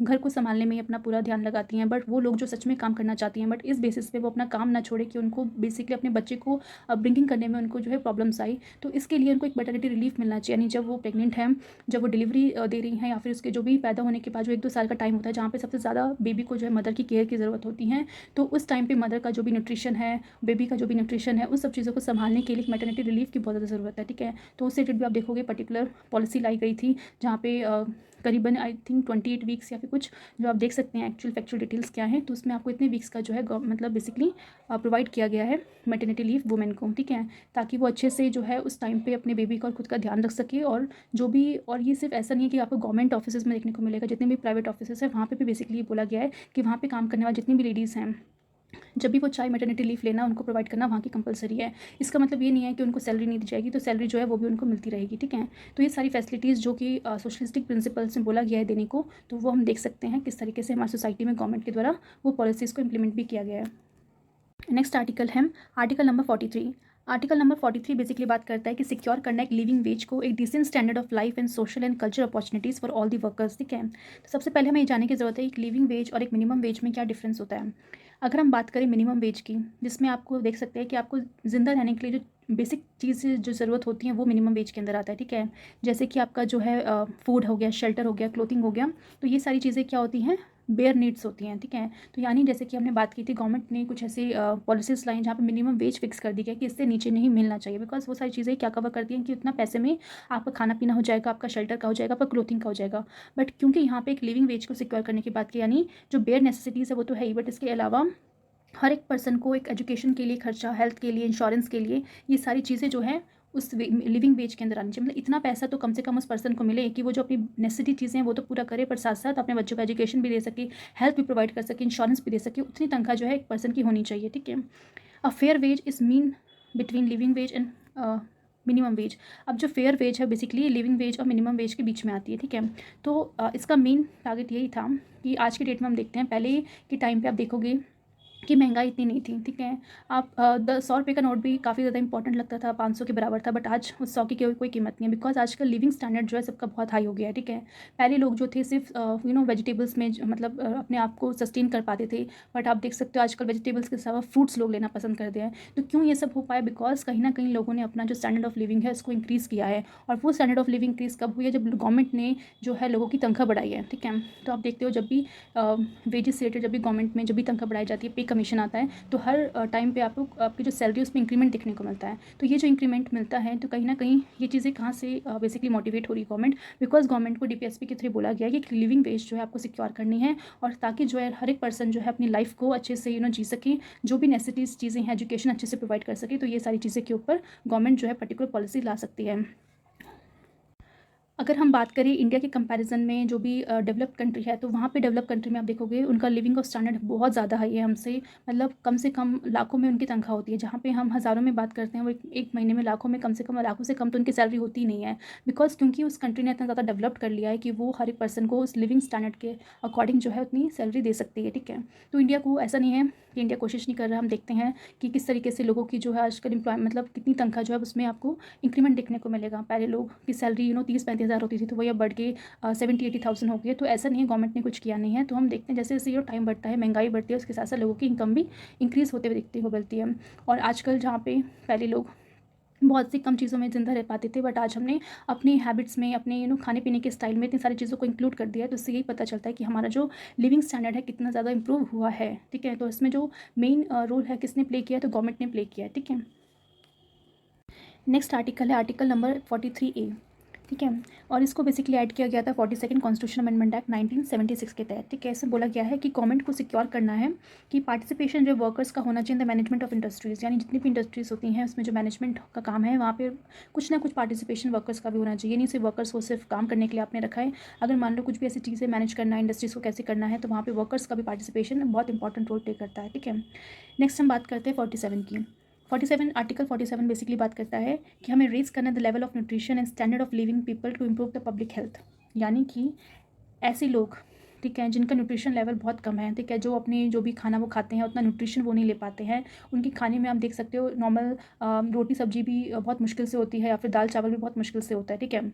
घर को संभालने में ही अपना पूरा ध्यान लगाती हैं, बट वो लोग जो सच में काम करना चाहती हैं, बट इस बेसिस पे वो अपना काम ना छोड़े कि उनको बेसिकली अपने बच्चे को ब्रिंकिंग करने में उनको जो है प्रॉब्लम्स आई। तो इसके लिए उनको एक मैटरनिटी रिलीफ मिलना चाहिए। यानी जब वो प्रेग्नेंट हैं, जब वो डिलीवरी दे रही हैं, या फिर उसके जो भी पैदा होने के बाद जो 1-2 साल का टाइम होता है जहाँ पे सबसे ज़्यादा बेबी को जो है मदर की केयर की ज़रूरत होती है, तो उस टाइम पे मदर का जो भी न्यूट्रिशन है, बेबी का जो भी न्यूट्रिशन है, उस सब चीज़ों को संभालने के लिए मैटरनिटी रिलीफ की बहुत ज़्यादा ज़रूरत है, ठीक है। तो उससे रिलेटेड भी आप देखोगे पर्टिकुलर पॉलिसी लाई गई थी जहाँ पे करीबन आई थिंक 28 वीक्स या फिर कुछ, जो आप देख सकते हैं एक्चुअल फैक्चुअल डिटेल्स क्या है, तो उसमें आपको इतने वीक्स का जो है मतलब बेसिकली प्रोवाइड किया गया है मैटरनिटी लीव वुमेन को, ठीक है, ताकि वो अच्छे से जो है उस टाइम पे अपने बेबी का और खुद का ध्यान रख सके। और जो भी, और ये सिर्फ ऐसा नहीं है कि आपको गवर्नमेंट ऑफिस में देखने को मिलेगा, जितने भी प्राइवेट ऑफिस है वहाँ पे भी बेसिकली बोला गया है कि वहाँ पे काम करने वाली जितनी भी लेडीज़ हैं, जब भी वो चाहे मैटरनिटी लीव लेना उनको प्रोवाइड करना वहाँ की कंपलसरी है। इसका मतलब ये नहीं है कि उनको सैलरी नहीं दी जाएगी, तो सैलरी जो है वो भी उनको मिलती रहेगी, ठीक है। तो ये सारी फैसिलिटीज़ जो कि सोशलिस्टिक प्रिंसिपल्स में बोला गया है देने को, तो वो हम देख सकते हैं किस तरीके से हमारी सोसाइटी में गवर्नमेंट के द्वारा वो पॉलिसीज़ को इम्प्लीमेंट भी किया गया है। नेक्स्ट आर्टिकल है article number 43। Article number 43 basically बात करता है कि सिक्योर करना एक लिविंग वेज को, एक decent standard of life and social and culture opportunities for all the workers, ठीक है। तो सबसे पहले हमें ये जानने की ज़रूरत है एक लिविंग वेज और एक मिनिमम वेज में क्या डिफरेंस होता है। अगर हम बात करें मिनिमम वेज की, जिसमें आपको देख सकते हैं कि आपको ज़िंदा रहने के लिए जो बेसिक चीज़ जो ज़रूरत होती है वो मिनिमम वेज के अंदर आता है, ठीक है। जैसे कि आपका जो है फूड हो गया, शेल्टर हो गया, क्लोथिंग हो गया, तो ये सारी चीज़ें क्या होती हैं, बेयर नीड्स होती हैं, ठीक है। तो यानी जैसे कि हमने बात की थी, गवर्नमेंट ने कुछ ऐसी पॉलिसीज़ लाई जहाँ पे मिनिमम वेज फिक्स कर दी गया कि इससे नीचे नहीं मिलना चाहिए, बिकॉज वो सारी चीज़ें क्या कवर करती हैं कि उतना पैसे में आपका खाना पीना हो जाएगा, आपका शेल्टर का हो जाएगा, आपका क्लोथिंग का हो जाएगा। बट क्योंकि यहाँ पे एक लिविंग वेज को सिक्योर करने की बात की, यानी जो बेयर नेसेसिटीज़ है वो तो है ही, बट इसके अलावा हर एक पर्सन को एक एजुकेशन के लिए खर्चा, हेल्थ के लिए, इंश्योरेंस के लिए, ये सारी चीज़ें जो है उस लिविंग वेज के अंदर आनी चाहिए। मतलब इतना पैसा तो कम से कम उस पर्सन को मिले कि वो जो अपनी नेसेसिटी चीज़ें हैं वो तो पूरा करे, पर साथ साथ अपने बच्चों को एजुकेशन भी दे सके, हेल्थ भी प्रोवाइड कर सके, इंश्योरेंस भी दे सके। उतनी तनख्वाह जो है एक पर्सन की होनी चाहिए, ठीक है। A fair wage is mean between living wage and minimum wage. अब जो फेयर वेज है बेसिकली लिविंग वेज और मिनिमम वेज के बीच में आती है, ठीक है। तो इसका मेन टारगेट यही था कि आज के डेट में हम देखते हैं, पहले के टाइम पे आप देखोगे कि महंगाई इतनी नहीं थी, ठीक है। आप 100 रुपये का नोट भी काफ़ी ज़्यादा इंपॉर्टेंट लगता था, 500 के बराबर था, बट आज उस 100 की कोई कीमत नहीं है, बिकॉज आजकल लिविंग स्टैंडर्ड जो है सबका बहुत हाई हो गया है, ठीक है। पहले लोग जो थे सिर्फ वेजिटेबल्स में मतलब अपने आप को सस्टेन कर पाते थे, बट आप देख सकते हो आजकल वेजिटेबल्स के अलावा फ्रूट्स लोग लेना पसंद करते हैं। तो क्यों ये सब हो पाया, बिकॉज कहीं ना कहीं लोगों ने अपना जो स्टैंडर्ड ऑफ लिविंग है उसको इंक्रीज़ किया है। और वो स्टैंडर्ड ऑफ लिविंग इंक्रीज़ कब हुई है, जब गवर्नमेंट ने जो है लोगों की तनख्वाह बढ़ाई है, ठीक है। तो आप देखते हो जब भी वेजेस से रिलेटेड जब भी गवर्नमेंट में जब भी तनख्वाह बढ़ाई जाती है, पे कमीशन आता है, तो हर टाइम पे आपको आपकी जो सैलरी उसमें इंक्रीमेंट देखने को मिलता है। तो ये जो इंक्रीमेंट मिलता है, तो कहीं ना कहीं ये चीज़ें कहाँ से बेसिकली मोटिवेट हो रही गवर्नमेंट, बिकॉज गवर्नमेंट को डीपीएसपी के थ्रू बोला गया है कि लिविंग वेज जो है आपको सिक्योर करनी है, और ताकि जो है हर एक पर्सन जो है अपनी लाइफ को अच्छे से जी सके, जो भी नेसेसिटीज़ चीज़ें हैं, एजुकेशन अच्छे से प्रोवाइड कर सके। तो ये सारी चीज़ें के ऊपर गवर्नमेंट जो है पर्टिकुलर पॉलिसी ला सकती है। अगर हम बात करें इंडिया के कंपैरिजन में जो भी डेवलप्ड कंट्री है, तो वहाँ पे डेवलप कंट्री में आप देखोगे उनका लिविंग ऑफ स्टैंडर्ड बहुत ज़्यादा हाई है हमसे। मतलब कम से कम लाखों में उनकी तनख्वाह होती है, जहाँ पे हम हज़ारों में बात करते हैं, वो एक महीने में लाखों में, कम से कम लाखों से कम तो उनकी सैलरी होती ही नहीं है। बिकॉज क्योंकि उस कंट्री ने इतना ज़्यादा डेवलप्ड कर लिया है कि वो हर एक पर्सन को उस लिविंग स्टैंडर्ड के अकॉर्डिंग जो है उतनी सैलरी दे सकती है, ठीक है। तो इंडिया को ऐसा नहीं है कि इंडिया कोशिश नहीं कर रहा। हम देखते हैं कि किस तरीके से लोगों की जो है आजकल एम्प्लॉय मतलब कितनी तनख्वाह जो है उसमें आपको इंक्रीमेंट देखने को मिलेगा। पहले लोग की सैलरी 30-35 हज़ार होती थी, तो वही अब बढ़ के 70-80 थाउजेंड हो गई है। तो ऐसा नहीं है, गवर्नमेंट ने कुछ किया नहीं है। तो हम देखते हैं जैसे जैसे ये टाइम बढ़ता है, महंगाई बढ़ती है, उसके साथ साथ लोगों की इनकम भी इंक्रीज़ होते हुए दिखती को मिलती है। और आजकल जहाँ पे पहले लोग बहुत सी कम चीज़ों में ज़िंदा रह पाते थे, बट आज हमने अपनी हैबिट्स में, अपने खाने पीने के स्टाइल में इतनी सारी चीज़ों को इंक्लूड कर दिया है। तो इससे यही पता चलता है कि हमारा जो लिविंग स्टैंडर्ड है कितना ज़्यादा इंप्रूव हुआ है, ठीक है। तो इसमें जो मेन रोल है किसने प्ले किया है, तो गवर्नमेंट ने प्ले किया है, ठीक है। नेक्स्ट आर्टिकल है आर्टिकल नंबर 43A, ठीक है। और इसको बेसिकली ऐड किया गया था 42nd कॉन्स्टिट्यूशन अमेंडमेंट एक्ट 1976 के तहत, ठीक है। इसमें बोला गया है कि गवर्नमेंट को सिक्योर करना है कि पार्टिसिपेशन जो वर्कर्स का होना चाहिए in the management of industries, यानी जितनी भी इंडस्ट्रीज़ होती हैं उसमें जो मैनेजमेंट का काम है वहाँ पे कुछ ना कुछ पार्टिसिपेशन वर्कर्स का भी होना चाहिए। नहीं सिर्फ वर्कर्स को सिर्फ काम करने के लिए आपने रखा है, अगर मान लो कुछ भी ऐसी चीज़ें मैनेज करना है, इंडस्ट्रीज़ को कैसे करना है, तो वहाँ पर वर्कर्स का भी पार्टिसिपेशन बहुत इंपॉर्टेंट रोल प्ले करता है, ठीक है। नेक्स्ट हम बात करते हैं 47 की। 47 आर्टिकल 47 बेसिकली बात करता है कि हमें रेज करना the level of nutrition and standard of living people to improve the public health. यानी कि ऐसे लोग, ठीक है, जिनका न्यूट्रिशन लेवल बहुत कम है, ठीक है, जो अपनी जो भी खाना वो खाते हैं उतना न्यूट्रिशन वो नहीं ले पाते हैं। उनके खाने में आप देख सकते हो नॉर्मल रोटी सब्जी भी बहुत मुश्किल से होती है, या फिर दाल चावल भी बहुत मुश्किल से होता है, ठीक है।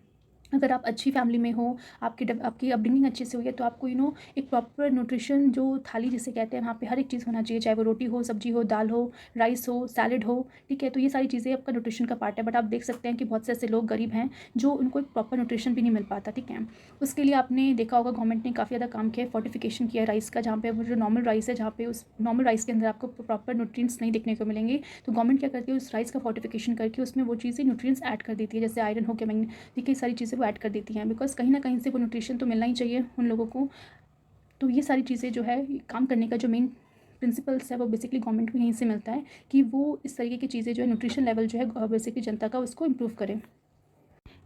अगर आप अच्छी फैमिली में हो, आपकी अपब्रिंगिंग अच्छे से हुई है, तो आपको एक प्रॉपर न्यूट्रिशन जो थाली जिसे कहते हैं वहाँ पे हर एक चीज़ होना चाहिए, चाहे वो रोटी हो, सब्जी हो, दाल हो, राइस हो, सैलेड हो, ठीक है। तो ये सारी चीज़ें आपका न्यूट्रिशन का पार्ट है। बट आप देख सकते हैं कि बहुत से ऐसे लोग गरीब हैं जो उनको एक प्रॉपर न्यूट्रिशन भी नहीं मिल पाता, ठीक है। उसके लिए आपने देखा होगा गवर्नमेंट ने काफ़ी ज़्यादा काम किया है, फोर्टिफिकेशन किया है राइस का, जहाँ पे वो जो नॉर्मल राइस है, जहाँ पे उस नॉर्मल राइस के अंदर आपको प्रॉपर न्यूट्रिएंट्स नहीं देखने को मिलेंगे, तो गवर्नमेंट क्या करती है, उस राइस का फोर्टिफिकेशन करके उसमें वो चीज़ें न्यूट्रिएंट्स ऐड कर देती है, जैसे आयरन हो गया, मैग्नीशियम, ये सारी चीज़ें वो ऐड कर देती हैं, बिकॉज कहीं ना कहीं से वो न्यूट्रिशन तो मिलना ही चाहिए उन लोगों को। तो ये सारी चीज़ें जो है काम करने का जो मेन प्रिंसिपल्स है वो बेसिकली गवर्नमेंट को यहीं से मिलता है कि वो इस तरीके की चीज़ें जो है न्यूट्रिशन लेवल जो है बेसिकली जनता का उसको इम्प्रूव करें,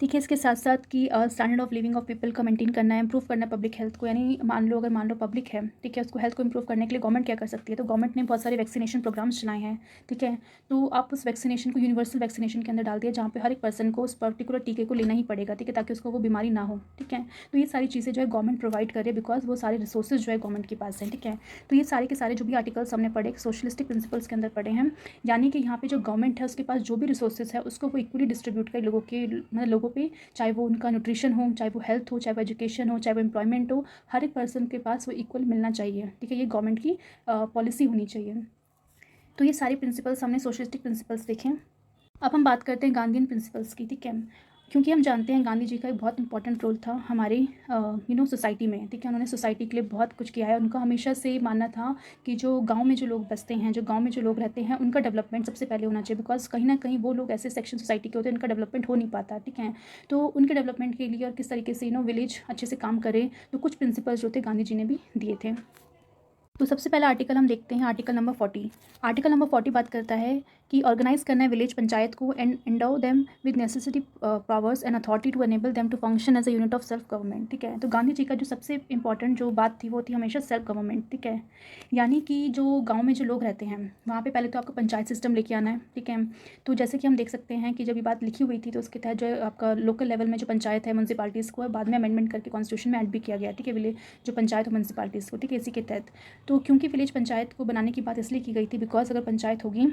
ठीक है। इसके साथ साथ कि standard of living of people का मेंटेन करना है, इंप्रूव करना है पब्लिक हेल्थ को, यानी अगर मान लो पब्लिक है, ठीक है, उसको हेल्थ को इंप्रूव करने के लिए गवर्नमेंट क्या कर सकती है, तो गवर्नमेंट ने बहुत सारे वैक्सीनेशन प्रोग्राम्स चलाए हैं, ठीक है। तो आप उस वैक्सीनेशन को यूनिवर्सल वैक्सीनेशन के अंदर डाल दिया, जहाँ पे हर एक पर्सन को उस पर्टिकुलर टीके को लेना ही पड़ेगा, ठीक है, ताकि उसको वो बीमारी ना हो, ठीक है। तो ये सारी चीज़ें जो है गवर्नमेंट प्रोवाइड करे, बिकॉज वो सारे रिसोर्सेज जो है गवर्नमेंट के पास हैं, ठीक है। तो ये सारे के सारे जो भी आर्टिकल्स हमने पढ़े सोशलिस्टिक प्रिंसिपल्स के अंदर पढ़े हैं, यानी कि यहाँ पे जो गवर्नमेंट है उसके पास जो भी रिसोर्सेज है उसको वो इक्वली डिस्ट्रीब्यूट करे लोगों पे, चाहे वो उनका न्यूट्रिशन हो, चाहे वो हेल्थ हो, चाहे वो एजुकेशन हो, चाहे वो एम्प्लॉयमेंट हो, हर एक पर्सन के पास वो इक्वल मिलना चाहिए, ठीक है। ये गवर्नमेंट की पॉलिसी होनी चाहिए। तो ये सारे प्रिंसिपल्स हमने सोशलिस्टिक प्रिंसिपल्स देखे। अब हम बात करते हैं गांधीयन प्रिंसिपल्स की, ठीक है। क्योंकि हम जानते हैं गांधी जी का एक बहुत इंपॉर्टेंट रोल था हमारी सोसाइटी में, ठीक है। उन्होंने सोसाइटी के लिए बहुत कुछ किया है। उनका हमेशा से मानना था कि जो गांव में जो लोग बसते हैं, जो गांव में जो लोग रहते हैं, उनका डेवलपमेंट सबसे पहले होना चाहिए। बिकॉज कहीं ना कहीं वो लोग ऐसे सेक्शन सोसाइटी के होते हैं उनका डेवलपमेंट हो नहीं पाता, ठीक है। तो उनके डेवलपमेंट के लिए और किस तरीके से विलेज अच्छे से काम करे, तो कुछ प्रिंसिपल्स जो थे गांधी जी ने भी दिए थे। तो सबसे पहला आर्टिकल हम देखते हैं, आर्टिकल नंबर 40। आर्टिकल नंबर 40 बात करता है कि ऑर्गेनाइज करना है विलेज पंचायत को and endow them with necessity powers and authority to enable them to function as a unit of self government, ठीक है। तो गांधी जी का जो सबसे इंपॉर्टेंट जो बात थी वो थी हमेशा सेल्फ गवर्नमेंट, ठीक है। यानी कि जो गाँव में जो लोग रहते हैं वहाँ पर पहले तो आपको पंचायत सिस्टम लेके आना है, ठीक है। तो जैसे कि हम देख सकते हैं कि जब ये बात लिखी हुई थी तो उसके तहत जो आपका लोकल लेवल में जो पंचायत है म्यूनसिपालिटीज़ को बाद में अमेंडमेंट करके कॉन्स्टिट्यूशन में ऐड भी किया गया, ठीक है, विलेज जो पंचायत और म्यूनसिपालिटीज़ को, ठीक है, इसी के तहत। तो क्योंकि विलेज पंचायत को बनाने की बात इसलिए की गई थी बिकॉज अगर पंचायत होगी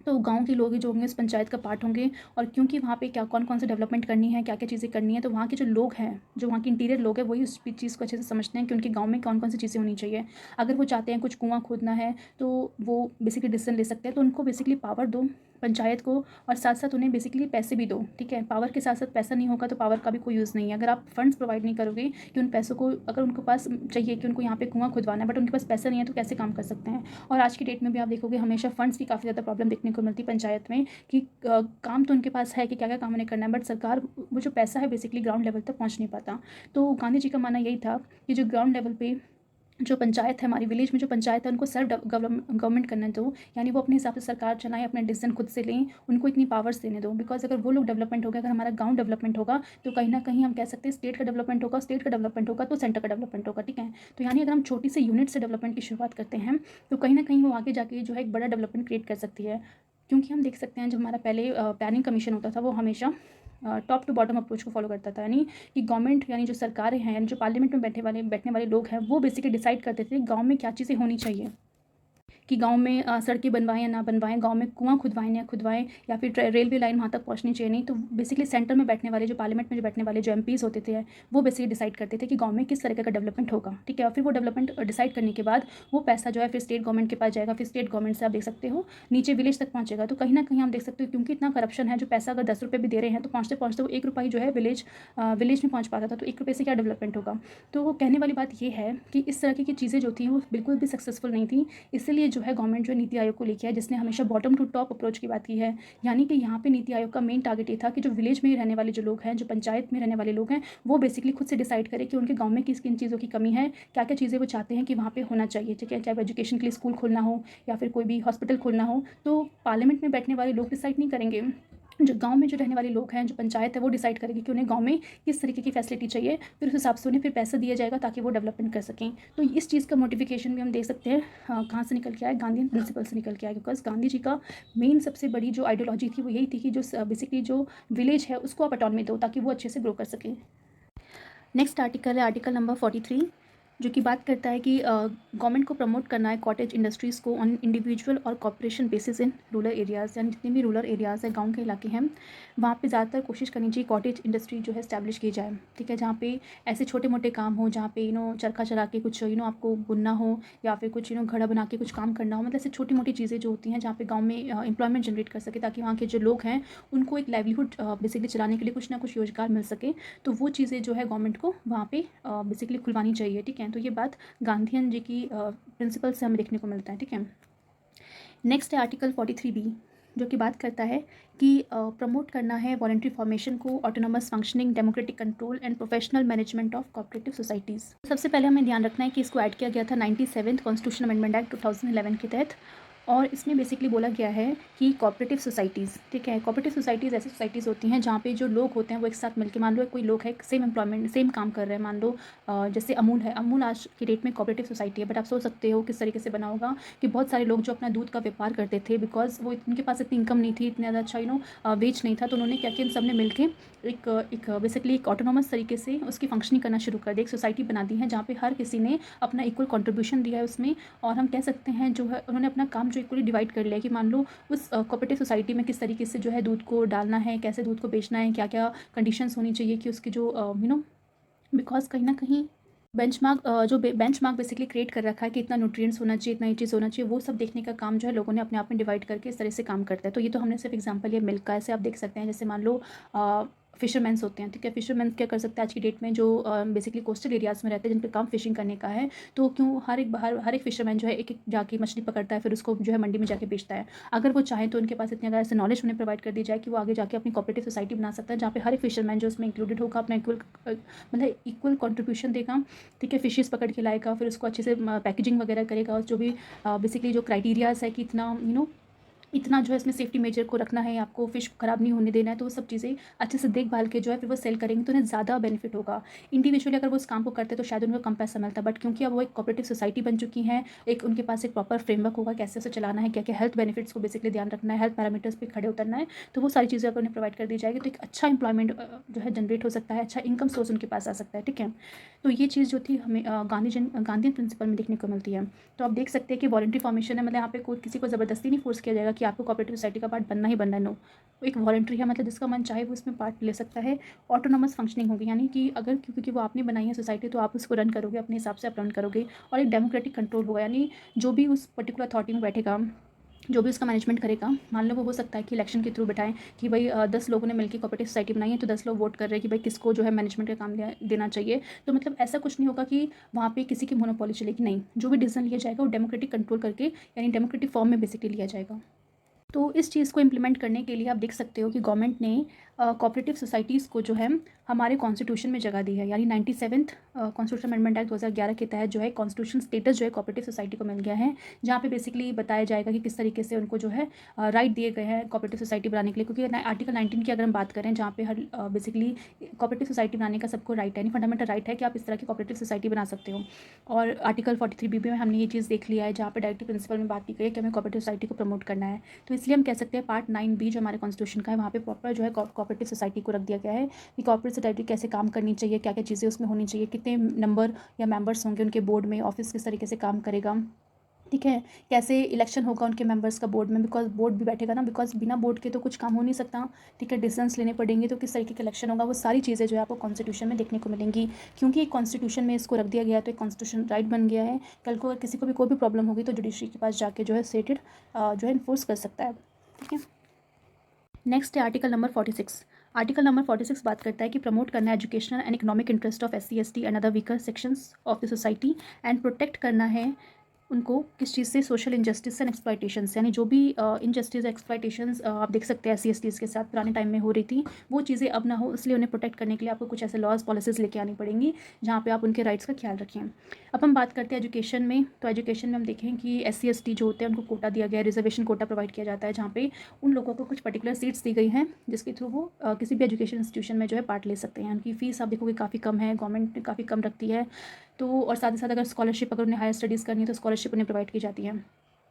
तो गांव के लोग ही जो होंगे उस पंचायत का पार्ट होंगे। और क्योंकि वहाँ पे क्या कौन कौन से डेवलपमेंट करनी है, क्या क्या चीज़ें करनी है, तो वहाँ के जो लोग हैं, जो वहाँ के इंटीरियर लोग हैं, वही उस चीज़ को अच्छे से समझते हैं कि उनके गांव में कौन कौन सी चीज़ें होनी चाहिए। अगर वो चाहते हैं कुछ कुआं खोदना है तो वो बेसिकली डिसीजन ले सकते हैं। तो उनको बेसिकली पावर दो पंचायत को, और साथ साथ उन्हें बेसिकली पैसे भी दो, ठीक है। पावर के साथ साथ पैसा नहीं होगा तो पावर का भी कोई यूज़ नहीं है। अगर आप फंड्स प्रोवाइड नहीं करोगे कि उन पैसों को, अगर उनके पास चाहिए कि उनको यहाँ पे कुआं खुदवाना है बट उनके पास पैसा नहीं है तो कैसे काम कर सकते हैं। और आज की डेट में भी आप देखोगे हमेशा फंड्स की काफ़ी ज़्यादा प्रॉब्लम देखने को मिलती है पंचायत में कि काम तो उनके पास है कि क्या क्या काम उन्हें करना है, बट सरकार वो जो पैसा है बेसिकली ग्राउंड लेवल तक पहुँच नहीं पाता। तो गांधी जी का मानना यही था कि जो ग्राउंड लेवल पे जो पंचायत है, हमारी विलेज में जो पंचायत है, उनको सेल्फ गवर्नमेंट करने दो। यानी वो अपने हिसाब से सरकार चलाएं, अपने डिसीजन खुद से लें, उनको इतनी पावर्स देने दो। बिकॉज अगर वो लोग डेवलपमेंट होगा, अगर हमारा गांव डेवलपमेंट होगा तो कहीं ना कहीं हम कह सकते हैं स्टेट का डेवलपमेंट होगा, स्टेट का डेवलपमेंट होगा तो सेंटर का डेवलपमेंट होगा, ठीक है। तो यानी अगर हम छोटी से यूनिट से डेवलपमेंट की शुरुआत करते हैं तो कहीं ना कहीं वो आगे जाके जो है एक बड़ा डेवलपमेंट क्रिएट कर सकती है। क्योंकि हम देख सकते हैं जब हमारा पहले प्लानिंग कमीशन होता था वो हमेशा टॉप टू बॉटम अप्रोच को फॉलो करता था। यानी कि गवर्नमेंट यानी जो सरकारें हैं, यानी जो पार्लियामेंट में बैठने वाले लोग हैं, वो बेसिकली डिसाइड करते थे गांव में क्या चीज़ें होनी चाहिए, कि गांव में सड़कें बनवाएं या ना बनवाएं, गांव में कुआं खुदवाएं या खुदवाएं, या फिर रेलवे लाइन वहाँ तक पहुँचनी चाहिए नहीं। तो बेसिकली सेंटर में बैठने वाले, जो पार्लियामेंट में जो बैठने वाले जो एमपीज़ होते थे, वो बेसिकली डिसाइड करते थे कि गांव में किस तरीके का डेवलपमेंट होगा, ठीक है। और फिर वो डेवलपमेंट डिसाइड करने के बाद वो पैसा जो है फिर स्टेट गवर्नमेंट के पास जाएगा, फिर स्टेट गवर्नमेंट से आप देख सकते हो नीचे विलेज तक पहुँचेगा। तो कहीं ना कहीं हम देख सकते हो क्योंकि इतना करप्शन है, जो पैसा अगर 10 रुपये भी दे रहे हैं तो पहुँचते पहुँचते वो 1 रुपये जो है विलेज में पहुँच पाता था। तो 1 रुपये से क्या डेवलपमेंट होगा। तो वो कहने वाली बात ये है कि इस तरह की चीज़ें जो थी वो बिल्कुल भी सक्सेसफुल नहीं थी। इसलिए जो है गवर्नमेंट जो नीति आयोग को लेके आया, जिसने हमेशा बॉटम टू टॉप अप्रोच की बात की है। यानी कि यहाँ पे नीति आयोग का मेन टारगेट ये था कि जो विलेज में रहने वाले जो लोग हैं, जो पंचायत में रहने वाले लोग हैं, वो बेसिकली खुद से डिसाइड करें कि उनके गाँव में किस किन चीज़ों की कमी है, क्या क्या चीज़ें वो चाहते हैं कि वहाँ पे होना चाहिए, ठीक है। चाहे वो एजुकेशन के लिए स्कूल खोलना हो या फिर कोई भी हॉस्पिटल खोलना हो, तो पार्लियामेंट में बैठने वाले लोग डिसाइड नहीं करेंगे। जो गांव में जो रहने वाले लोग हैं, जो पंचायत है, वो डिसाइड करेगी कि उन्हें गांव में किस तरीके की फैसिलिटी चाहिए, फिर उस हिसाब से उन्हें फिर पैसा दिया जाएगा ताकि वो डेवलपमेंट कर सकें। तो इस चीज़ का मोटिफिकेशन भी हम देख सकते हैं कहाँ से निकल के आया, गांधी प्रिंसिपल से निकल के आया। बिकॉज गांधी जी का मेन सबसे बड़ी जो आइडियोलॉजी थी वो यही थी कि जो बेसिकली जो विलेज है उसको आप ऑटोनॉमी दो ताकि वो अच्छे से ग्रो कर सकें। नेक्स्ट आर्टिकल है आर्टिकल नंबर 43, जो कि बात करता है कि गवर्नमेंट को प्रमोट करना है कॉटेज इंडस्ट्रीज़ को ऑन इंडिविजुअल और corporation basis in rural areas. यानी जितने भी रूरल एरियाज़ हैं, गांव के इलाके हैं, वहाँ पे ज़्यादातर कोशिश करनी चाहिए कॉटेज इंडस्ट्री जो है इस्टेब्लिश की जाए, ठीक है। जहाँ पे ऐसे छोटे मोटे काम हो, जहाँ पे चरखा चला के कुछ आपको बुनना हो, या फिर कुछ घड़ा बना के कुछ काम करना हो। मतलब ऐसे छोटी मोटी चीज़ें जो होती हैं जहाँ पे गाँव में एम्प्लॉयमेंट जनरेट कर सके, ताकि वहाँ के जो लोग हैं उनको एक लाइवलीहुड बेसिकली चलाने के लिए कुछ ना कुछ रोजगार मिल सके। तो वो चीज़ें जो है गवर्नमेंट को वहाँ पे बेसिकली खुलवानी चाहिए, ठीक है। तो ये बात गांधीयन जी की प्रिंसिपल से हमें देखने को मिलता है, ठीक है। नेक्स्ट है आर्टिकल 43B, जो कि बात करता है कि प्रमोट करना है वॉलंटरी फॉर्मेशन को, autonomous functioning, democratic control and professional management of cooperative societies. सबसे पहले हमें ध्यान रखना है कि इसको ऐड किया गया था 97th कॉन्स्टिट्यूशन अमेंडमेंट एक्ट 2011 के तहत। और इसमें बेसिकली बोला गया है कि कोऑपरेटिव सोसाइटीज़, ठीक है, कोऑपरेटिव सोसाइटीज़ ऐसी सोसाइटीज़ होती हैं जहाँ पे जो लोग होते हैं वो एक साथ मिलकर, मान लो कोई लोग है सेम एम्प्लॉयमेंट सेम काम कर रहे हैं, मान लो जैसे अमूल है, अमूल आज की डेट में कोऑपरेटिव सोसाइटी है। बट आप सोच सकते हो किस तरीके से बना होगा कि बहुत सारे लोग जो अपना दूध का व्यापार करते थे, बिकॉज वो उनके पास इतनी इनकम नहीं थी, इतना ज़्यादा अच्छा वेज नहीं था, तो उन्होंने क्या किया, इन सब ने मिलकर एक बेसिकली एक ऑटोनोमस तरीके से उसकी फंक्शनिंग करना शुरू कर दी। एक सोसाइटी बना दी है जहाँ पे हर किसी ने अपना इक्वल कंट्रीब्यूशन दिया है उसमें। और हम कह सकते हैं जो है उन्होंने अपना काम जो इक्वली डिवाइड कर लिया कि मान लो उस कोऑपरेटिव सोसाइटी में किस तरीके से जो है दूध को डालना है, कैसे दूध को बेचना है, क्या क्या कंडीशंस होनी चाहिए कि उसकी जो बिकॉज कहीं ना कहीं जो बेंचमार्क बेसिकली क्रिएट कर रखा है कि इतना न्यूट्रिएंट्स होना चाहिए, इतना ये चीज़ होना चाहिए, वो सब देखने का काम जो है लोगों ने अपने आप में डिवाइड करके इस तरह से काम करता है। तो ये तो हमने सिर्फ एग्जांपल ये मिल्क का, ऐसे आप देख सकते हैं जैसे मान लो फिशरमैन्स होते हैं, ठीक है। फिशरमैन क्या कर सकते हैं आज की डेट में, जो बेसिकली कोस्टल एरियाज़ में रहते हैं जिनका काम फिशिंग करने का है, तो क्यों हर एक फिशरमैन जो है एक एक जाके मछली पकड़ता है, फिर उसको जो है मंडी में जाके बेचता है। अगर वो चाहें तो उनके पास इतनी ज़्यादा ऐसे नॉलेज उन्हें प्रोवाइड कर दी जाए कि वो आगे जाके अपनी कोऑपरेटिव सोसाइटी बना सकता है, जहाँ पे हर एक फिशरमैन जो उसमें इंक्लूडेड होगा अपना मतलब इक्वल कॉन्ट्रीब्यूशन देगा, ठीक है। फिशेस पकड़ के लाएगा, फिर उसको अच्छे से पैकेजिंग वगैरह करेगा, और जो भी बेसिकली जो क्राइटेरियाज़ है कि इतना जो है इसमें सेफ्टी मेजर को रखना है, आपको फ़िश ख़राब नहीं होने देना है, तो वो सब चीज़ें अच्छे से देखभाल के जो है फिर वो सेल करेंगे, तो उन्हें ज़्यादा बेनिफिट होगा। इंडिविजुअली अगर वो इस काम को करते तो शायद उनको कम पैसा मिलता, बट क्योंकि अब वो एक कोऑपरेटिव सोसाइटी बन चुकी हैं, एक उनके पास एक प्रॉपर फ्रेमवर्क होगा कैसे उसे चलाना है, क्या-क्या हेल्थ बेनिफिट्स को बेसिकली ध्यान रखना है, हेल्थ पैरामीटर्स पे खड़े उतरना है, तो वो सारी चीज़ें अगर उन्हें प्रोवाइड कर दी जाएगी तो एक अच्छा एम्प्लॉयमेंट जो है जनरेट हो सकता है, अच्छा इनकम सोर्स उनके पास आ सकता है, ठीक है। तो ये चीज़ जो थी हमें गांधीयन प्रिंसिपल में देखने को मिलती है। तो आप देख सकते हैं कि वॉलंटरी फॉर्मेशन है, मतलब यहाँ पे कोई किसी को ज़बरदस्ती नहीं फोर्स किया जाएगा कि आपको कोऑपरेटिव सोसाइटी का पार्ट बनना ही बनना है, नो। एक वॉलंटरी है, मतलब जिसका मन चाहे वो इसमें पार्ट ले सकता है। ऑटोनॉमस फंक्शनिंग होगी, यानी कि अगर क्योंकि वो आपने बनाई है सोसाइटी, तो आप उसको रन करोगे अपने हिसाब से, आप रन करोगे। और एक डेमोक्रेटिक कंट्रोल होगा, यानी जो भी उस पर्टिकुलर अथॉरिटी में बैठेगा, जो भी उसका मैनेजमेंट करेगा, मान लो वो हो सकता है कि इलेक्शन के थ्रू बिठाएं कि भाई 10 लोगों ने मिलकर कोऑपरेटिव सोसाइटी बनाई है, तो 10 लोग वोट कर रहे हैं कि भाई किसको जो है मैनेजमेंट का काम देना चाहिए। तो मतलब ऐसा कुछ नहीं होगा कि वहाँ पे किसी की मोनोपोली चलेगी, नहीं। जो भी डिसीजन लिया जाएगा वो डेमोक्रेटिक कंट्रोल करके, यानी डेमोक्रेटिक फॉर्म में बेसिकली लिया जाएगा। तो इस चीज़ को इम्प्लीमेंट करने के लिए आप देख सकते हो कि गवर्नमेंट ने कोऑपरेटिव सोसाइटीज़ को जो है हमारे कॉन्स्टिट्यूशन में जगह दी है, यानी 97th कॉन्स्टिट्यूशन अमेंडमेंट एक्ट 2011 के तहत जो है कॉन्स्टिट्यूशन स्टेटस जो है कोऑपरेटिव सोसाइटी को मिल गया है, जहाँ पे बेसिकली बताया जाएगा कि किस तरीके से उनको जो है राइट दिए गए हैं कोऑपरेटिव सोसाइटी बनाने के लिए। क्योंकि आर्टिकल 19 की अगर हम बात करें, जहाँ पे हर बेसिकली कोऑपरेटिव सोसाइटी बनाने का सबको राइट है, यानी फंडामेंटल राइट है कि आप इस तरह की कोऑपरेटिव सोसाइटी बना सकते हो। और आर्टिकल 43B में हमने ये चीज़ देख लिया है, जहाँ पे डायरेक्टिव प्रिंसिपल में बात की गई है कि हमें कोऑपरेटिव सोसाइटी को प्रमोट करना है। तो इसलिए हम कह सकते हैं पार्ट 9B जो हमारे कॉन्स्टिट्यूशन का है, वहाँ पे प्रॉपर जो है कोऑपरेटिव सोसाइटी को रख दिया गया है कि कोऑपरेटिव सोसाइटी कैसे काम करनी चाहिए, क्या क्या चीज़ें उसमें होनी चाहिए, कितने नंबर या मेंबर्स होंगे उनके बोर्ड में, ऑफिस किस तरीके से काम करेगा, ठीक है। कैसे इलेक्शन होगा उनके मेंबर्स का बोर्ड में, बिकॉज बोर्ड भी बैठेगा ना, बिकॉज बिना बोर्ड के तो कुछ काम हो नहीं सकता, ठीक है। डिसीजंस लेने पड़ेंगे, तो किस तरीके का इलेक्शन होगा, वो सारी चीज़ें जो है आपको कॉन्स्टिट्यूशन में देखने को मिलेंगी। क्योंकि कॉन्स्टिट्यूशन में इसको रख दिया गया है, तो एक कॉन्स्टिट्यूशन राइट बन गया है। कल को अगर किसी को भी कोई भी प्रॉब्लम होगी तो जुडिशरी के पास जाके जो है स्टेटेड जो है इन्फोर्स कर सकता है, ठीक है। नेक्स्ट है आर्टिकल नंबर 46। आर्टिकल नंबर 46 बात करता है कि प्रमोट करना है educational and economic interest of SC ST and other weaker sections of the society, and protect करना है उनको किस चीज़ से, सोशल इनजस्टिस एंड एक्सप्लॉयटेशन से, यानी जो भी इनजस्टिस एक्सप्लॉयटेशंस आप देख सकते हैं SC STs के साथ पुराने टाइम में हो रही थी, वो चीज़ें अब ना हो, इसलिए उन्हें प्रोटेक्ट करने के लिए आपको कुछ ऐसे लॉज पॉलिसीज़ लेके आनी पड़ेंगी जहाँ पे आप उनके राइट्स का ख्याल रखें। अब हम बात करते हैं एजुकेशन में, तो एजुकेशन में हम देखें कि SC ST जो होते हैं उनको कोटा दिया गया है, रिजर्वेशन कोटा प्रोवाइड किया जाता है, जहाँ पे उन लोगों को कुछ पर्टिकुलर सीट्स दी गई हैं जिसके थ्रू वो किसी भी एजुकेशन इंस्टीट्यूशन में जो है पार्ट ले सकते हैं। उनकी फ़ीस आप देखोगे काफ़ी कम है, गवर्नमेंट काफ़ी कम रखती है। तो और साथ ही साथ अगर स्कॉलरशिप, अगर उन्हें हायर स्टडीज़ करनी है तो स्कॉलरशिप उन्हें प्रोवाइड की जाती है।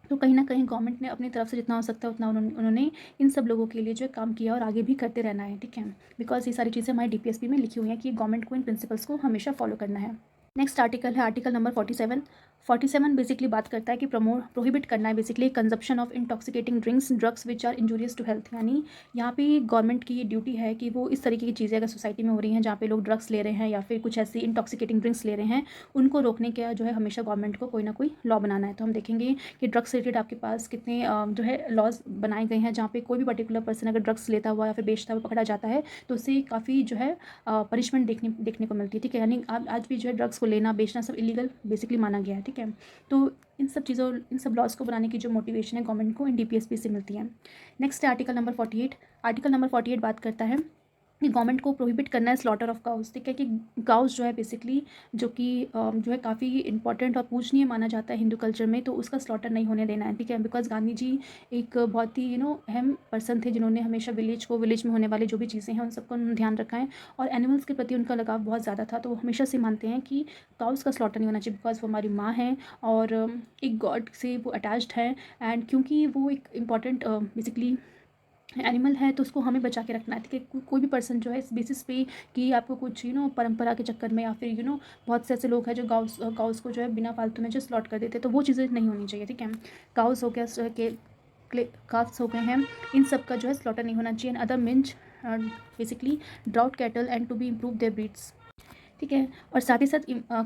तो कहीं ना कहीं गवर्नमेंट ने अपनी तरफ से जितना हो सकता है उतना उन्होंने इन सब लोगों के लिए जो है काम किया और आगे भी करते रहना है, ठीक है। बिकॉज ये सारी चीज़ें हमारी DPSP में लिखी हुई हैं कि गवर्नमेंट को इन प्रिंसिपल्स को हमेशा फॉलो करना है। नेक्स्ट आर्टिकल है आर्टिकल नंबर 47 बेसिकली बात करता है कि प्रोहिबिट करना है basically consumption of intoxicating drugs which are injurious to health, यानी यहाँ पे गवर्नमेंट की ये ड्यूटी है कि वो इस तरीके की चीज़ें अगर सोसाइटी में हो रही हैं जहाँ पे लोग ड्रग्स ले रहे हैं या फिर कुछ ऐसी इंटॉक्सिकेटिंग ड्रिंक्स ले रहे हैं, उनको रोकने का जो है हमेशा गवर्नमेंट को कोई ना कोई लॉ बनाना है। तो हम देखेंगे कि ड्रग्स रिलेटेड आपके पास कितने जो है लॉज बनाए गए हैं, जहाँ पे कोई भी पर्टिकुलर पर्सन अगर ड्रग्स लेता हुआ या फिर बेचता हुआ पकड़ा जाता है तो उससे काफ़ी जो है पनिशमेंट देखने को मिलती है, ठीक है। यानी आज भी जो है ड्रग्स को लेना बेचना सब इलीगल बेसिकली माना गया है, ठीक है। तो इन सब लॉज को बनाने की जो मोटिवेशन है गवर्नमेंट को इन DPSP से मिलती है। नेक्स्ट है आर्टिकल नंबर 48। आर्टिकल नंबर 48 बात करता है कि गवर्नमेंट को प्रोहिबिट करना है स्लॉटर ऑफ काउस, ठीक है। कि काउस जो है बेसिकली जो कि जो है काफ़ी इंपॉर्टेंट और पूजनीय माना जाता है हिंदू कल्चर में, तो उसका स्लॉटर नहीं होने देना है, ठीक है। बिकॉज गांधी जी एक बहुत ही अहम पर्सन थे जिन्होंने हमेशा विलेज में होने वाली जो भी चीज़ें हैं उन सबका उन्होंने ध्यान रखा है, और एनिमल्स के प्रति उनका लगाव बहुत ज़्यादा था। तो वो हमेशा से मानते हैं कि काउस का स्लॉटर नहीं होना चाहिए, बिकॉज वो हमारी माँ हैं और एक गॉड से वो अटैच्ड है, एंड क्योंकि वो एक इम्पॉर्टेंट बेसिकली एनिमल है तो उसको हमें बचा के रखना है, ठीक है। कोई भी पर्सन जो है इस बेसिस पे कि आपको कुछ परंपरा के चक्कर में या फिर बहुत से ऐसे लोग हैं जो गाउस को जो है बिना फालतू में जो स्लॉट कर देते हैं, तो वो चीज़ें नहीं होनी चाहिए, ठीक है। काउस हो गया के काफ्स हो गए हैं, इन सब का जो है स्लॉटर नहीं होना चाहिए। And other means basically draught cattle and to be improve their breeds. ठीक है। और साथ ही साथ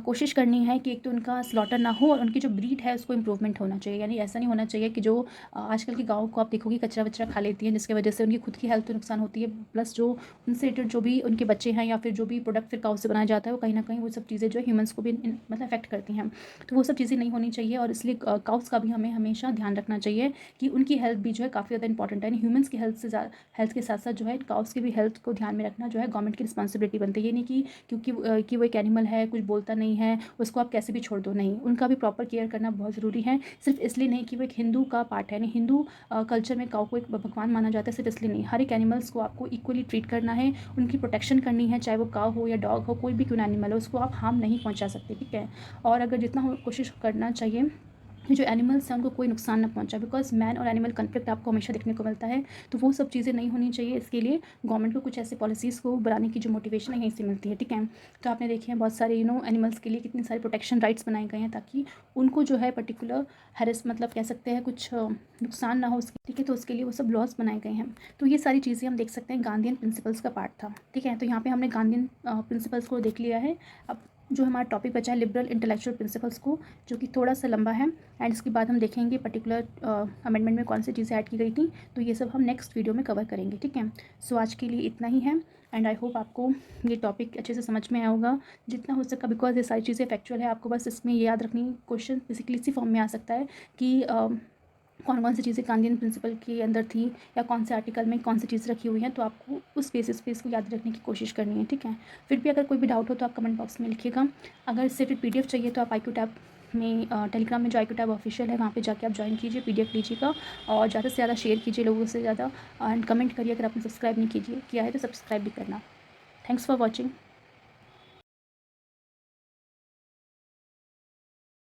कोशिश करनी है कि एक तो उनका स्लॉटर ना हो और उनकी जो ब्रीड है उसको इम्प्रूवमेंट होना चाहिए। यानी ऐसा नहीं होना चाहिए कि जो आजकल के गाँव को आप देखोगे कचरा वचरा खा लेती हैं, जिसकी वजह से उनकी खुद की हेल्थ तो नुकसान होती है, प्लस जो उनसे रिलेटेड जो भी उनके बच्चे हैं या फिर जो भी प्रोडक्ट फिर काऊ से बनाया जाता है वो कहीं ना कहीं वो सब चीज़ें जो है ह्यूमन्स को भी मतलब अफेक्ट करती हैं। तो वो सब चीज़ें नहीं होनी चाहिए और इसलिए काउस का भी हमें हमेशा ध्यान रखना चाहिए कि उनकी हेल्थ भी जो है काफ़ी ज़्यादा इंपॉर्टेंट है। यानी ह्यूमन्स की हेल्थ से हेल्थ के साथ साथ जो है काउस की भी हेल्थ को ध्यान में रखना जो है गवर्नमेंट की रिस्पॉन्सिबिलिटी बनती है। ये नहीं कि क्योंकि कि वो एक एनिमल है, कुछ बोलता नहीं है, उसको आप कैसे भी छोड़ दो, नहीं, उनका भी प्रॉपर केयर करना बहुत ज़रूरी है। सिर्फ इसलिए नहीं कि वो एक हिंदू का पार्ट है, यानी हिंदू कल्चर में काऊ को एक भगवान माना जाता है, सिर्फ इसलिए नहीं, हर एक एनिमल्स को आपको इक्वली ट्रीट करना है, उनकी प्रोटेक्शन करनी है, चाहे वो काऊ हो या डॉग हो, कोई भी क्यों एनिमल हो, उसको आप हार्म नहीं पहुंचा सकते। ठीक है। और अगर जितना हो कोशिश करना चाहिए कि जो एनिमल्स हैं उनको कोई नुकसान ना पहुंचा, बिकॉज मैन और एनिमल कन्फ्लिक्ट आपको हमेशा देखने को मिलता है, तो वो सब चीज़ें नहीं होनी चाहिए। इसके लिए गवर्नमेंट को कुछ ऐसे पॉलिसीज़ को बनाने की जो मोटिवेशन है यहीं से मिलती है। ठीक है। तो आपने देखे हैं बहुत सारे एनिमल्स के लिए कितने सारे प्रोटेक्शन राइट्स बनाए गए हैं ताकि उनको जो है पर्टिकुलर हैरेस मतलब कह सकते हैं कुछ नुकसान ना हो उसके। ठीक है। तो उसके लिए वो सब लॉज बनाए गए हैं। तो ये सारी चीज़ें हम देख सकते हैं गांधीयन प्रिंसिपल्स का पार्ट था। ठीक है। तो यहाँ पे हमने गांधीयन प्रिंसिपल्स को देख लिया है। अब जो हमारा टॉपिक बचा है लिबरल इंटेलेक्चुअल प्रिंसिपल्स को, जो कि थोड़ा सा लंबा है, एंड इसके बाद हम देखेंगे पर्टिकुलर अमेंडमेंट में कौन सी चीज़ें ऐड की गई थी। तो ये सब हम नेक्स्ट वीडियो में कवर करेंगे। ठीक है। सो आज के लिए इतना ही है, एंड आई होप आपको ये टॉपिक अच्छे से समझ में आया होगा जितना हो सका, बिकॉज ये सारी चीज़ें फैक्चुअल है। आपको बस इसमें ये याद रखनी, क्वेश्चन बेसिकली इसी फॉर्म में आ सकता है कि कौन कौन सी चीज़ें गांधीयन प्रिंसिपल के अंदर थी या कौन से आर्टिकल में कौन सी चीज़ रखी हुई है, तो आपको उस बेसिस पे इसको याद रखने की कोशिश करनी है। ठीक है। फिर भी अगर कोई भी डाउट हो तो आप कमेंट बॉक्स में लिखिएगा। अगर इससे फिर PDF चाहिए तो आप IQ टैब में टेलीग्राम में जो IQ टैब ऑफिशियल है वहाँ पे जाके आप ज्वाइन कीजिए, PDF लीजिएगा और ज़्यादा से ज़्यादा शेयर कीजिए लोगों से ज़्यादा, एंड कमेंट करिए। अगर आपने सब्सक्राइब नहीं किया है तो सब्सक्राइब भी करना। Thanks for watching.